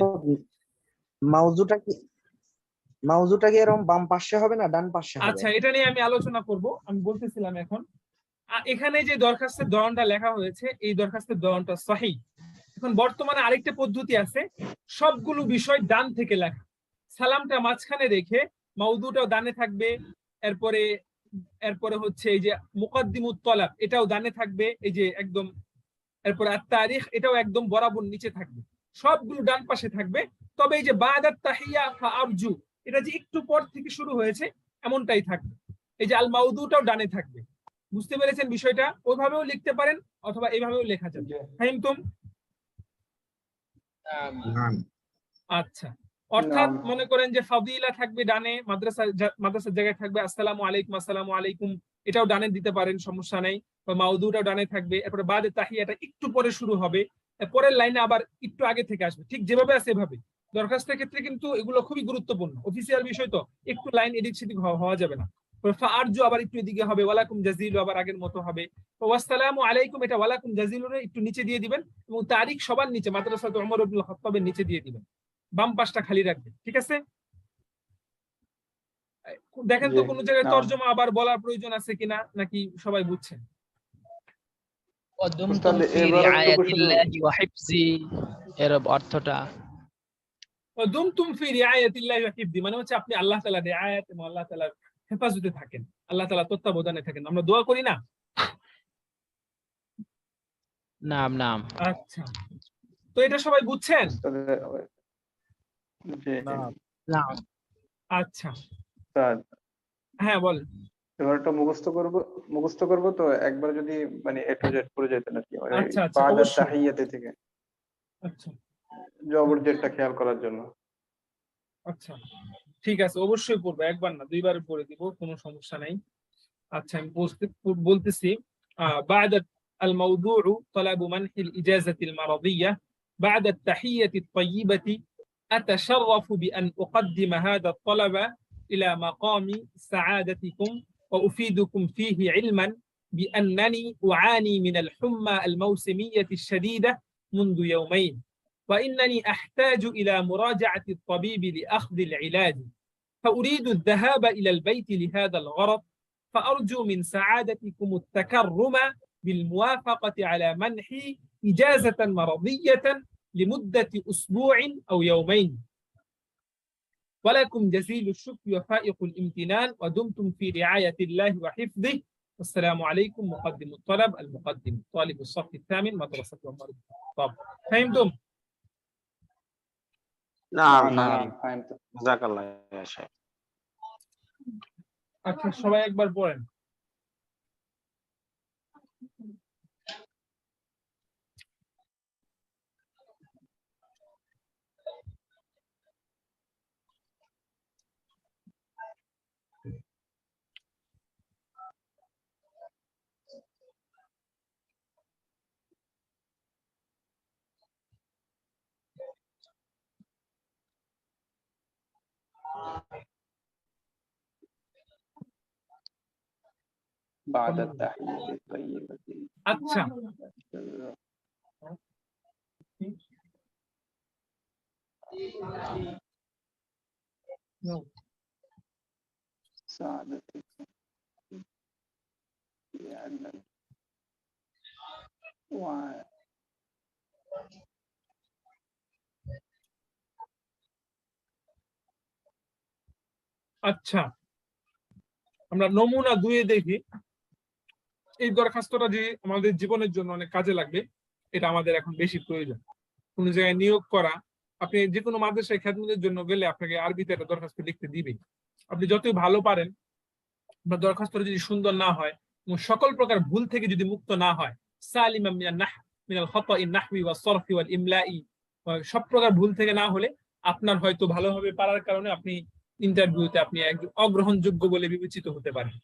মাউজুটা কি এরকম বাম পাশে হবে না ডান পাশে হবে? আচ্ছা, এটা নিয়ে আমি আলোচনা করব। আমি বলতেছিলাম এখন এখানে যে দরখাস্তের ধরনটা লেখা হয়েছে, এই দরখাস্তের ধরনটা সহিহ। এখন বর্তমানে আরেকটা পদ্ধতি আছে, সবগুলো বিষয় ডান থেকে লেখা, সালামটা মাঝখানে রেখে, মাউদুটাও ডানে থাকবে, এরপরে হচ্ছে এই যে মুকাদ্দিমুত তলাব এটাও ডানে থাকবে, এই যে একদম, এরপরে আত-তারিখ এটাও একদম বরাবর নিচে থাকবে, সবগুলো ডান পাশে থাকবে। তবে এই যে বাদাত তাহিয়া ফাআরজু, এটা যে একটু পর থেকে শুরু হয়েছে এমনটাই থাকবে। এই যে আল মাউদুটাও ডানে থাকবে। বুঝতে পেরেছেন বিষয়টা? ওইভাবেও লিখতে পারেন অথবা এইভাবেও লেখা যাবে। ফাহিমতুম? আচ্ছা, অর্থাৎ মনে করেন যে ফাদিলা থাকবে ডানে, মাদ্রাসার জায়গায় থাকবে আসসালামু আলাইকুম, আসসালামু আলাইকুম, এটাও ডানে দিতে পারেন, সমস্যা নাই। বা মাউদুটাও ডানে থাকবে। এরপরে বাদে তাহিয়াটা একটু পরে শুরু হবে, পরের লাইনে আবার একটু আগে থেকে আসবে, ঠিক যেভাবে আছে এভাবে। দরখাস্তের ক্ষেত্রে কিন্তু এগুলো খুবই গুরুত্বপূর্ণ, অফিসিয়াল বিষয় তো, একটু লাইন এদিক সেদিক হওয়া যাবে না। ফাআরজু আবার একটু এদিকে হবে, ওয়ালাকুম জাযীলু আবার আগের মতো হবে, ওয়াসসালামু আলাইকুম এটা ওয়ালাকুম জাযীলুর একটু নিচে দিয়ে দিবেন, এবং তারিখ সবার নিচে, মাদ্রাসাত উমর ইবনুল খাত্তাবের নিচে দিয়ে দিবেন, বাম পাশটা খালি রাখবেন। ঠিক আছে? দেখেন তো কোন জায়গায় তরজমা আবার বলার প্রয়োজন আছে কিনা, নাকি সবাই বুঝছেন? ওয়াদুমতুম ফি রিআয়াতিল্লাহি ওয়া হিফজি, এর অর্থটা ওয়াদুমতুম ফি রিআয়াতিল্লাহি ওয়া হিফজি মানে হচ্ছে আপনি আল্লাহ তাআলার রিআয়াত এবং আল্লাহ তাআলার হেফাজতে থাকেন, আল্লাহ তাআলার তত্ত্বাবধানে থাকেন। আমরা দোয়া করি না? নাম নাম। আচ্ছা, তো এটা সবাই বুঝছেন? জি نعم নাম আচ্ছা, স্যার, হ্যাঁ বল। এবার একটা মুখস্থ করব তো একবার যদি মানে এ টু জেড পড়ে যেতেন আর কি, মানে আচ্ছা আচ্ছা, বাদ অবশ্যই। তাহিয়াতে থেকে আচ্ছা জবর জেরটা খেয়াল করার জন্য। আচ্ছা, ঠিক আছে, অবশ্যই পড়বো, একবার না দুইবার পড়ে দিব, কোনো সমস্যা নাই। আচ্ছা, আমি বলতেছি بعد الموضوع طلب منح الإجازة المرضية بعد التحية الطيبة. أتشرف بأن أقدم هذا الطلب إلى مقام سعادتكم وأفيدكم فيه علما بأنني أعاني من الحمى الموسمية الشديدة منذ يومين، وإنني أحتاج إلى مراجعة الطبيب لأخذ العلاج، فأريد الذهاب إلى البيت لهذا الغرض، فأرجو من سعادتكم التكرم بالموافقة على منحي إجازة مرضية لمدة أسبوع أو يومين، ولكم جزيل الشكر وفائق الامتنان، ودمتم في رعاية الله وحفظه، والسلام عليكم. مقدم الطلب المقدم طالب الصف الثامن مدرسة عمر بن الخطاب. فهمتم؟ নাম নাম ফাহিমতু। জাযাকাল্লাহ ইয়া শেখ। আচ্ছা, সবাই একবার পড়েন। بعد التحية الطيبة আচ্ছা, سعادتكم بأن আচ্ছা, আমরা নমুনা দুয়ে দেখি। এই দরখাস্তটা যে আমাদের জীবনের জন্য অনেক কাজে লাগবে, এটা আমাদের এখন বেশি প্রয়োজন। কোনো জায়গায় নিয়োগ করা, আপনি যে কোনো মাদ্রাসায় খেদমতের জন্য গেলে আপনাকে আরবিতে একটা দরখাস্ত লিখতে দিবে। আপনি যতই ভালো পারেন, আপনার দরখাস্তটা যদি সুন্দর না হয় এবং সকল প্রকার ভুল থেকে যদি মুক্ত না হয়, সালিমা মিনাল খাতাইন নাহওয়ি ওয়াস সরফি ওয়াল ইমলাই, সব প্রকার ভুল থেকে না হলে আপনার হয়তো ভালোভাবে পারার কারণে আপনি ইন্টারভিউতে আপনি একজন অগ্রহণযোগ্য বলে বিবেচিত হতে পারেন।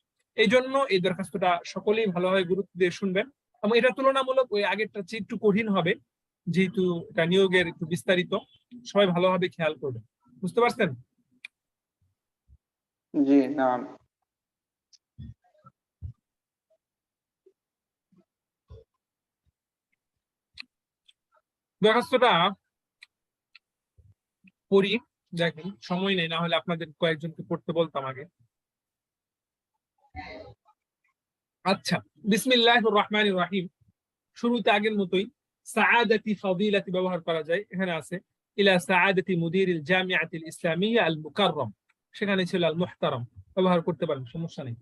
এই জন্য এই দরখাস্তটা সকলেই ভালোভাবে গুরুত্ব দিয়ে শুনবেন, এবং এটা তুলনামূলক ওই আগেরটা চেয়ে একটু কঠিন হবে, যেহেতু এটা নিয়োগের একটু বিস্তারিত। সবাই ভালোভাবে খেয়াল করবেন, বুঝতে পারছেন? জি নাম। দরখাস্তটা পড়ি, দেখেন, সময় নেই, না হলে আপনাদের কয়েকজনকে পড়তে বলতাম আগে। আচ্ছা, বিসমিল্লাহির রহমানির রহিম। শুরুতে আগের মতোই সাআদাতি ফাদিলাতি ব্যবহার করা যায়। এখানে আছে ইলা সাআদাতি মুদিরিল জামিআতিল ইসলামিয়া আল মুকাররম, সেখানে ছিল আল মুহতারাম, ব্যবহার করতে পারেন, সমস্যা নেই।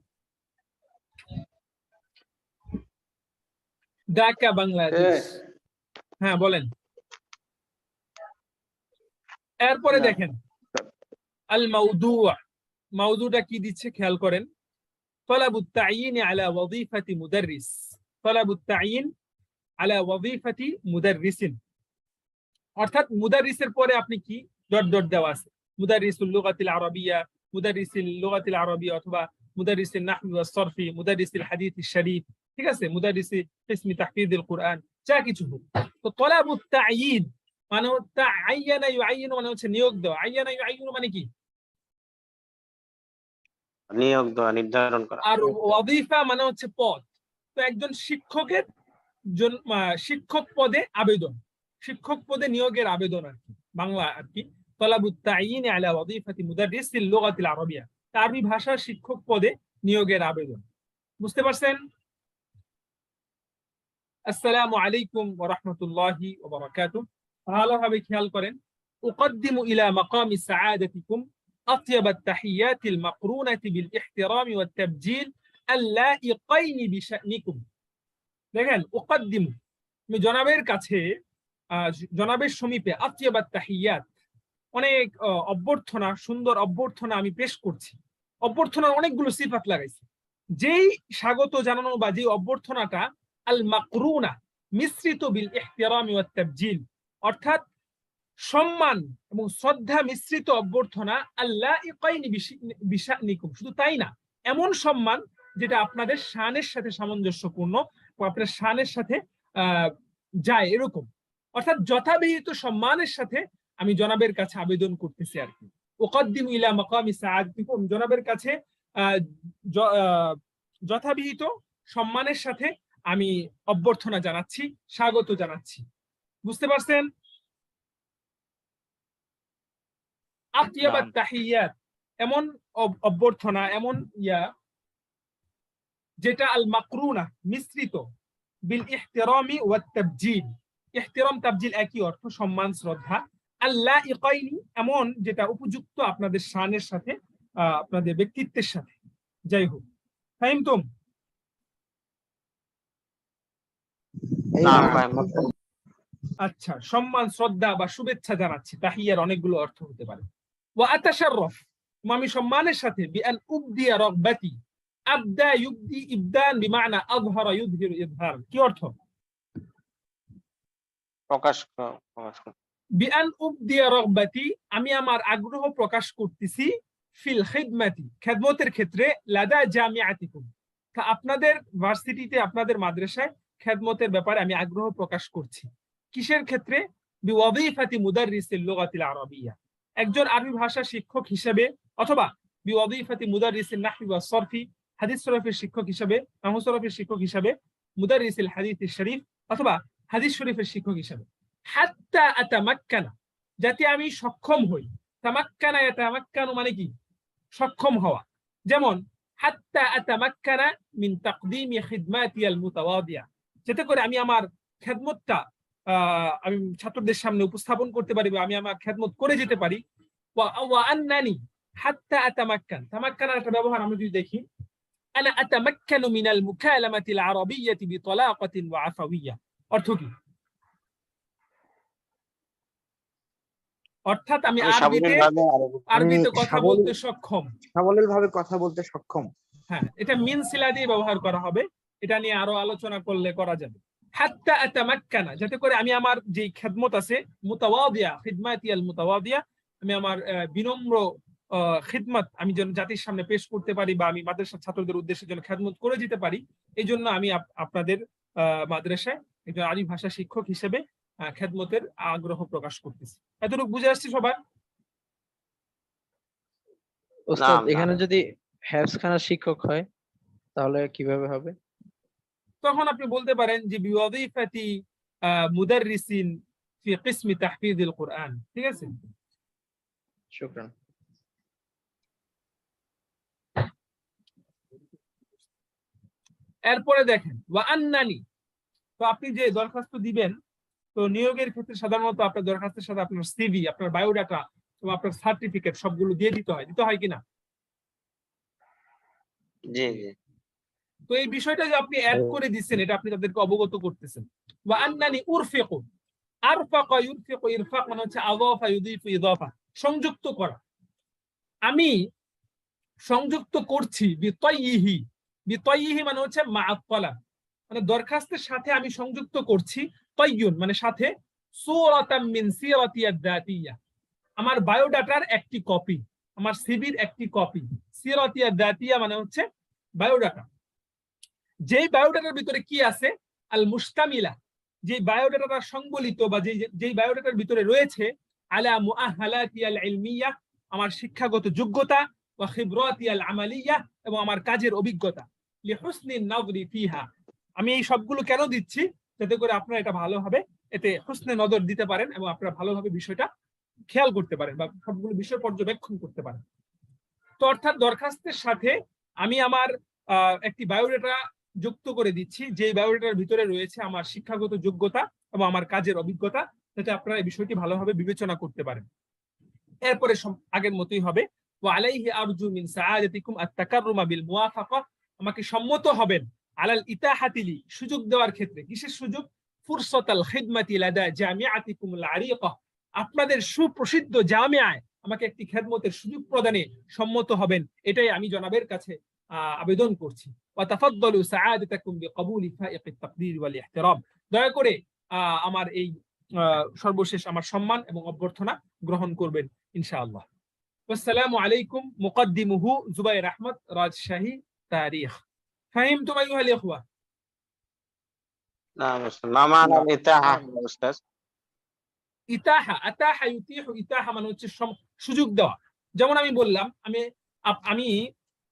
ঢাকা বাংলাদেশ, হ্যাঁ বলেন। এরপরে দেখেন আল মাউদু, মাউদুটা কি দিচ্ছে খেয়াল করেন। তলাবুত তাইয়িন আলা ওয়াজিফাতি মুদাররিস, তলাবুত তাইয়িন আলা ওয়াজিফাতি মুদাররিসিন, অর্থাৎ মুদাররিসের পরে আপনি কি ডট ডট দেওয়া আছে, মুদাররিসুল লুগাতিল আরাবিয়া, মুদাররিসিল লুগাতিল আরাবিয়া, অথবা মুদাররিসিল নাহওয়ি ওয়াস সরফি, মুদাররিসিল হাদিসিস শরীফ, ঠিক আছে, মুদাররিসি কিসমি তাহফিজুল কুরআন, যা কিছু হোক। তো তলাবুত তাইয়িন মানে তাআয়্যানা ইউআইয়িনু মানে হচ্ছে নিয়োগ দেওয়া, আয়্যানা ইউআইয়িনু মানে কি নিয়োগ দেওয়া, নির্ধারণ করা। আর ওয়াজিফা মানে হচ্ছে পদ। তো একজন শিক্ষকের শিক্ষক পদে আবেদন, শিক্ষক পদে নিয়োগের আবেদন আর কি, বাংলা আর কি। তলাবুত তাইয়িন আলা ওয়াজিফাতি মুদাররিসিল লুগাতিল আরাবিয়া, আরবি ভাষার শিক্ষক পদে নিয়োগের আবেদন। বুঝতে পারছেন? আসসালামু আলাইকুম ওয়া রাহমাতুল্লাহি ওয়া বারাকাতুহু। ভালোভাবে খেয়াল করেন। উকদ্দিমু ইলা মাকামি সাআদাতিকুম أطيب التحيات المقرونة بالاحترام والتبجيل اللائقين بشأنكم। দেখেন, উকদ্দিমু, আমি জনাবের কাছে, জনাবের সমীপে, আতিয়াবাত তাহিয়াত, অনেক অভ্যর্থনা, সুন্দর অভ্যর্থনা আমি পেশ করছি, অভ্যর্থনার অনেকগুলো সিফাত লাগাইছি। যেই স্বাগত জানানো বা যে অভ্যর্থনাটা আল মাকরুনা মিশ্রিত বিল ইহতিরামি ওয়াত তাবজিল, অর্থাৎ সম্মান এবং শ্রদ্ধা মিশ্রিত অভ্যর্থনা, আল্লাহ ইকাইনি বিশানিকুম, শুধু তাই না, এমন সম্মান যেটা আপনাদের শানের সাথে সামঞ্জস্যপূর্ণ, আপনার শানের সাথে যায় এরকম, অর্থাৎ যথাবিহিত সম্মানের সাথে আমি জনাবের কাছে আবেদন করতেছি আর কি। উকাদ্দিমু ইলা মাকামি সাআদাতিকুম, জনাবের কাছে যথাবিহিত সম্মানের সাথে আমি অভ্যর্থনা জানাচ্ছি, স্বাগত জানাচ্ছি। বুঝতে পারছেন? আতিয়াবাত তাহিয়াত, এমন অভ্যর্থনা, এমন যেটা আল মাকরুনা মিশ্রিত বিল ইহতিরামি ওয়াত তাবজিল, ইহতিরাম তাবজিল একই অর্থ, সম্মান শ্রদ্ধা। আল্লাহ ইকাইনি, এমন যেটা উপযুক্ত আপনাদের শানের সাথে, আপনাদের ব্যক্তিত্বের সাথে। যাই হোক, ফাহিমতুম? আচ্ছা, সম্মান শ্রদ্ধা বা শুভেচ্ছা জানাচ্ছি, তাহিয়ার অনেকগুলো অর্থ হতে পারে। ওয়া আতাশাররাফ, আমি সম্মানের সাথে বিআন উবদিয়া রাগবাতি, আবদা ইউবদি ইবদান বিমানা আযহারা ইযহিরু ইযহার, কি অর্থ? প্রকাশ বিআন উবদিয়া রাগবাতি, আমি আমার আগ্রহ প্রকাশ করতেছি, ফিল খিদমাতি, খেদমতের ক্ষেত্রে, লাদা জামিআতিকুম, আপনাদের ভার্সিটিতে, আপনাদের মাদ্রাসায় খেদমতের ব্যাপারে আমি আগ্রহ প্রকাশ করছি। কিসের ক্ষেত্রে? বিওয়াযীফাতি মুদাররিসিল লুগাতিল আরাবিয়্যা, একজন আরবি ভাষা শিক্ষক হিসেবে, অথবা বিওয়াযীফাতি মুদাররিসিন নাহবি ওয়াস সরফি, হাদিস শরীফের শিক্ষক হিসেবে, নাহউ শরীফের শিক্ষক হিসেবে, মুদাররিসিল হাদিসিশ শরীফ, অথবা হাদিস শরীফের শিক্ষক হিসেবে। হাত্তা আতামাক্কানা, যাতে আমি সক্ষম হই। তামাক্কানা ইয়াতামাক্কানু মানে কি? সক্ষম হওয়া। যেমন হাত্তা আতামাক্কানা মিন তাকদীমি খিদমাতি আল মুতাওয়াদিয়া, যাতে করে আমি আমার খেদমতটা আমি ছাত্রদের সামনে উপস্থাপন করতে পারি, বা আমি আমার খেদমত করে যেতে পারি। ওয়া আন্নানি হাত্তা আতামাক্কান, তামাক্কানার একটা ব্যবহার আমরা যদি দেখি, আনা আতামাক্কানু মিনাল মুকালামাতিল আরাবিয়্যাতি বিতলাকাতিন ওয়া আফাওয়িয়্যা, অর্থ কি? অর্থাৎ আমি আরবিতে কথা বলতে সক্ষম, সাবলীলভাবে কথা বলতে সক্ষম। হ্যাঁ, এটা মিন সিলা দিয়ে ব্যবহার করা হবে, এটা নিয়ে আরো আলোচনা করলে করা যাবে। হাত্তা আতামাক্কানা, যাতে করে আমি আমার যে খেদমত আছে, মুতাওয়াদিয়া খিদমাতি আল মুতাওয়াদিয়া, আমি আমার বিনম্র খিদমত আমি যেন জাতির সামনে পেশ করতে পারি, বা আমি মাদ্রাসার ছাত্রদের উদ্দেশ্যে যেন খেদমত করে যেতে পারি, এই জন্য আমি আপনাদের মাদ্রাসায় একজন আরবি ভাষা শিক্ষক হিসেবে খেদমতের আগ্রহ প্রকাশ করতেছি। এতটুকু বুঝে আসছি সবার? ওস্তাদ, এখানে যদি হেফজখানার শিক্ষক হয় তাহলে কিভাবে হবে? তখন আপনি বলতে পারেন যে বিওয়াযীফাতি মুদাররিসিন ফি কিসমি তাহফিযিল কুরআন, ঠিক আছে? শুকরান। এরপরে দেখেন ওয়া আন্নানি, তো আপনি যে দরখাস্ত দিবেন, তো নিয়োগের ক্ষেত্রে সাধারণত আপনার দরখাস্তের সাথে আপনার সিভি, আপনার বায়োডাটা এবং আপনার সার্টিফিকেট সবগুলো দিয়ে দিতে হয় কিনা? জি জি। তো এই বিষয়টা যে আপনি অ্যাড করে দিচ্ছেন, এটা আপনি তাদেরকে অবগত করতেছেন। ওয়া আন্নানি উরফিকু, আরফাকা ইউরফিকু, ইরফাক মানে হচ্ছে আযাফা ইউযীফু ইযাফা, সংযুক্ত করা। আমি সংযুক্ত করছি, বিতাইহি, বিতাইহি মানে হচ্ছে মা'আত তালাব, মানে দরখাস্তের সাথে আমি সংযুক্ত করছি, তাইয়ুন মানে সাথে, সূরাতাম মিন সিরাতি আদ-দাতিয়্যা, আমার বায়োডাটার একটি কপি, আমার সিভির একটি কপি। সিরাতি আদ-দাতিয়্যা মানে হচ্ছে বায়োডাটা। যেই বায়োডাটার ভিতরে কি আছে? আল মুশতামিলা, যে বায়োডাটাটা সংবলিত, বা যেই বায়োডাটার ভিতরে রয়েছে, আলা মুআহহালাতি আল ইলমিয়্যা, আমার শিক্ষাগত যোগ্যতা, ওয়া খিবরাতি আল আমালিয়্যা, এবং আমার কাজের অভিজ্ঞতা, লিহুসনিন নাযরি ফিহা। আমি এই সবগুলো কেন দিচ্ছি? যাতে করে আপনারা এটা ভালোভাবে, এতে হুসনে নজর দিতে পারেন, এবং আপনারা ভালোভাবে বিষয়টা খেয়াল করতে পারেন, বা সবগুলো বিষয় পর্যবেক্ষণ করতে পারেন। তো অর্থাৎ দরখাস্তের সাথে আমি আমার একটি বায়োডাটা যুক্ত করে দিচ্ছি, যে বায়োডাটার ভিতরে রয়েছে আমার শিক্ষাগত যোগ্যতা এবং আমার কাজের অভিজ্ঞতা, যাতে আপনারা এই বিষয়টি ভালোভাবে বিবেচনা করতে পারেন। এরপরে আগের মতোই হবে, ওয়া আলাইহি আরজু মিন সাআদাতিকুম আত-তাকাররুমা বিল মুওয়াফাকা, আমাকে সম্মত হবেন, আলাল ইতাহাতিলি, সুযোগ দেওয়ার ক্ষেত্রে। কিসের সুযোগ? ফুরসাতাল খিদমাতি লাদা জামিআতিকুমুল আরিকা, আপনাদের সুপ্রসিদ্ধ জামিয়ায় আমাকে একটি খেদমতের সুযোগ প্রদানে সম্মত হবেন, এটাই আমি জনাবের কাছে আবেদন করছি। ওয়াতাফাদ্দালু সাআদাতাকুম বিকবুলি ফাইকিত তাকদীর ওয়াল ইহতিরাম। দয়া করে আমার এই সর্বশেষ আমার সম্মান এবং অভ্যর্থনা গ্রহণ করবেন ইনশাআল্লাহ। আসসালামু আলাইকুম। মুকদ্দিমুহু জুবাইর আহমদ, রাজশাহী, তারিখ। ফাহিমতুম আইয়ুহাল ইখওয়া? নাম মা মানা ইতাহা উস্তাদ? ইতাহা, আতাহা ইউতিহু, ইতাহা মানে হচ্ছে সুযোগ দেওয়া। যেমন আমি বললাম, আমি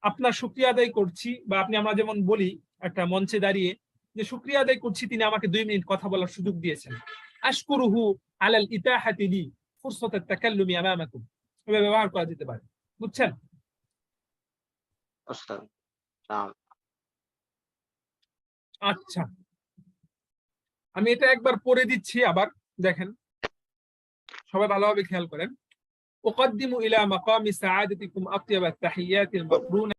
আপনার শুকরিয়া আদায় করছি, বা আমরা যেমন বলি একটা মঞ্চে দাঁড়িয়ে যে শুকরিয়া আদায় করছি, তিনি আমাকে 2 মিনিট কথা বলার সুযোগ দিয়েছেন। আশকুরুহু আলাল ইতাহাতি লি ফুরসাতাত তাকাল্লুমি আমামাকুম, এভাবে ব্যবহার করা যেতে পারে। বুঝছেন? উস্তাদ নাম। আচ্ছা, আমি এটা একবার পড়ে দিচ্ছি, আবার দেখেন, সবাই ভালোভাবে খেয়াল করেন। উকদ্দিমু ইলা মাকামি সাআদাতিকুম আতিয়াবাত তাহিয়াতিল মাকরুনা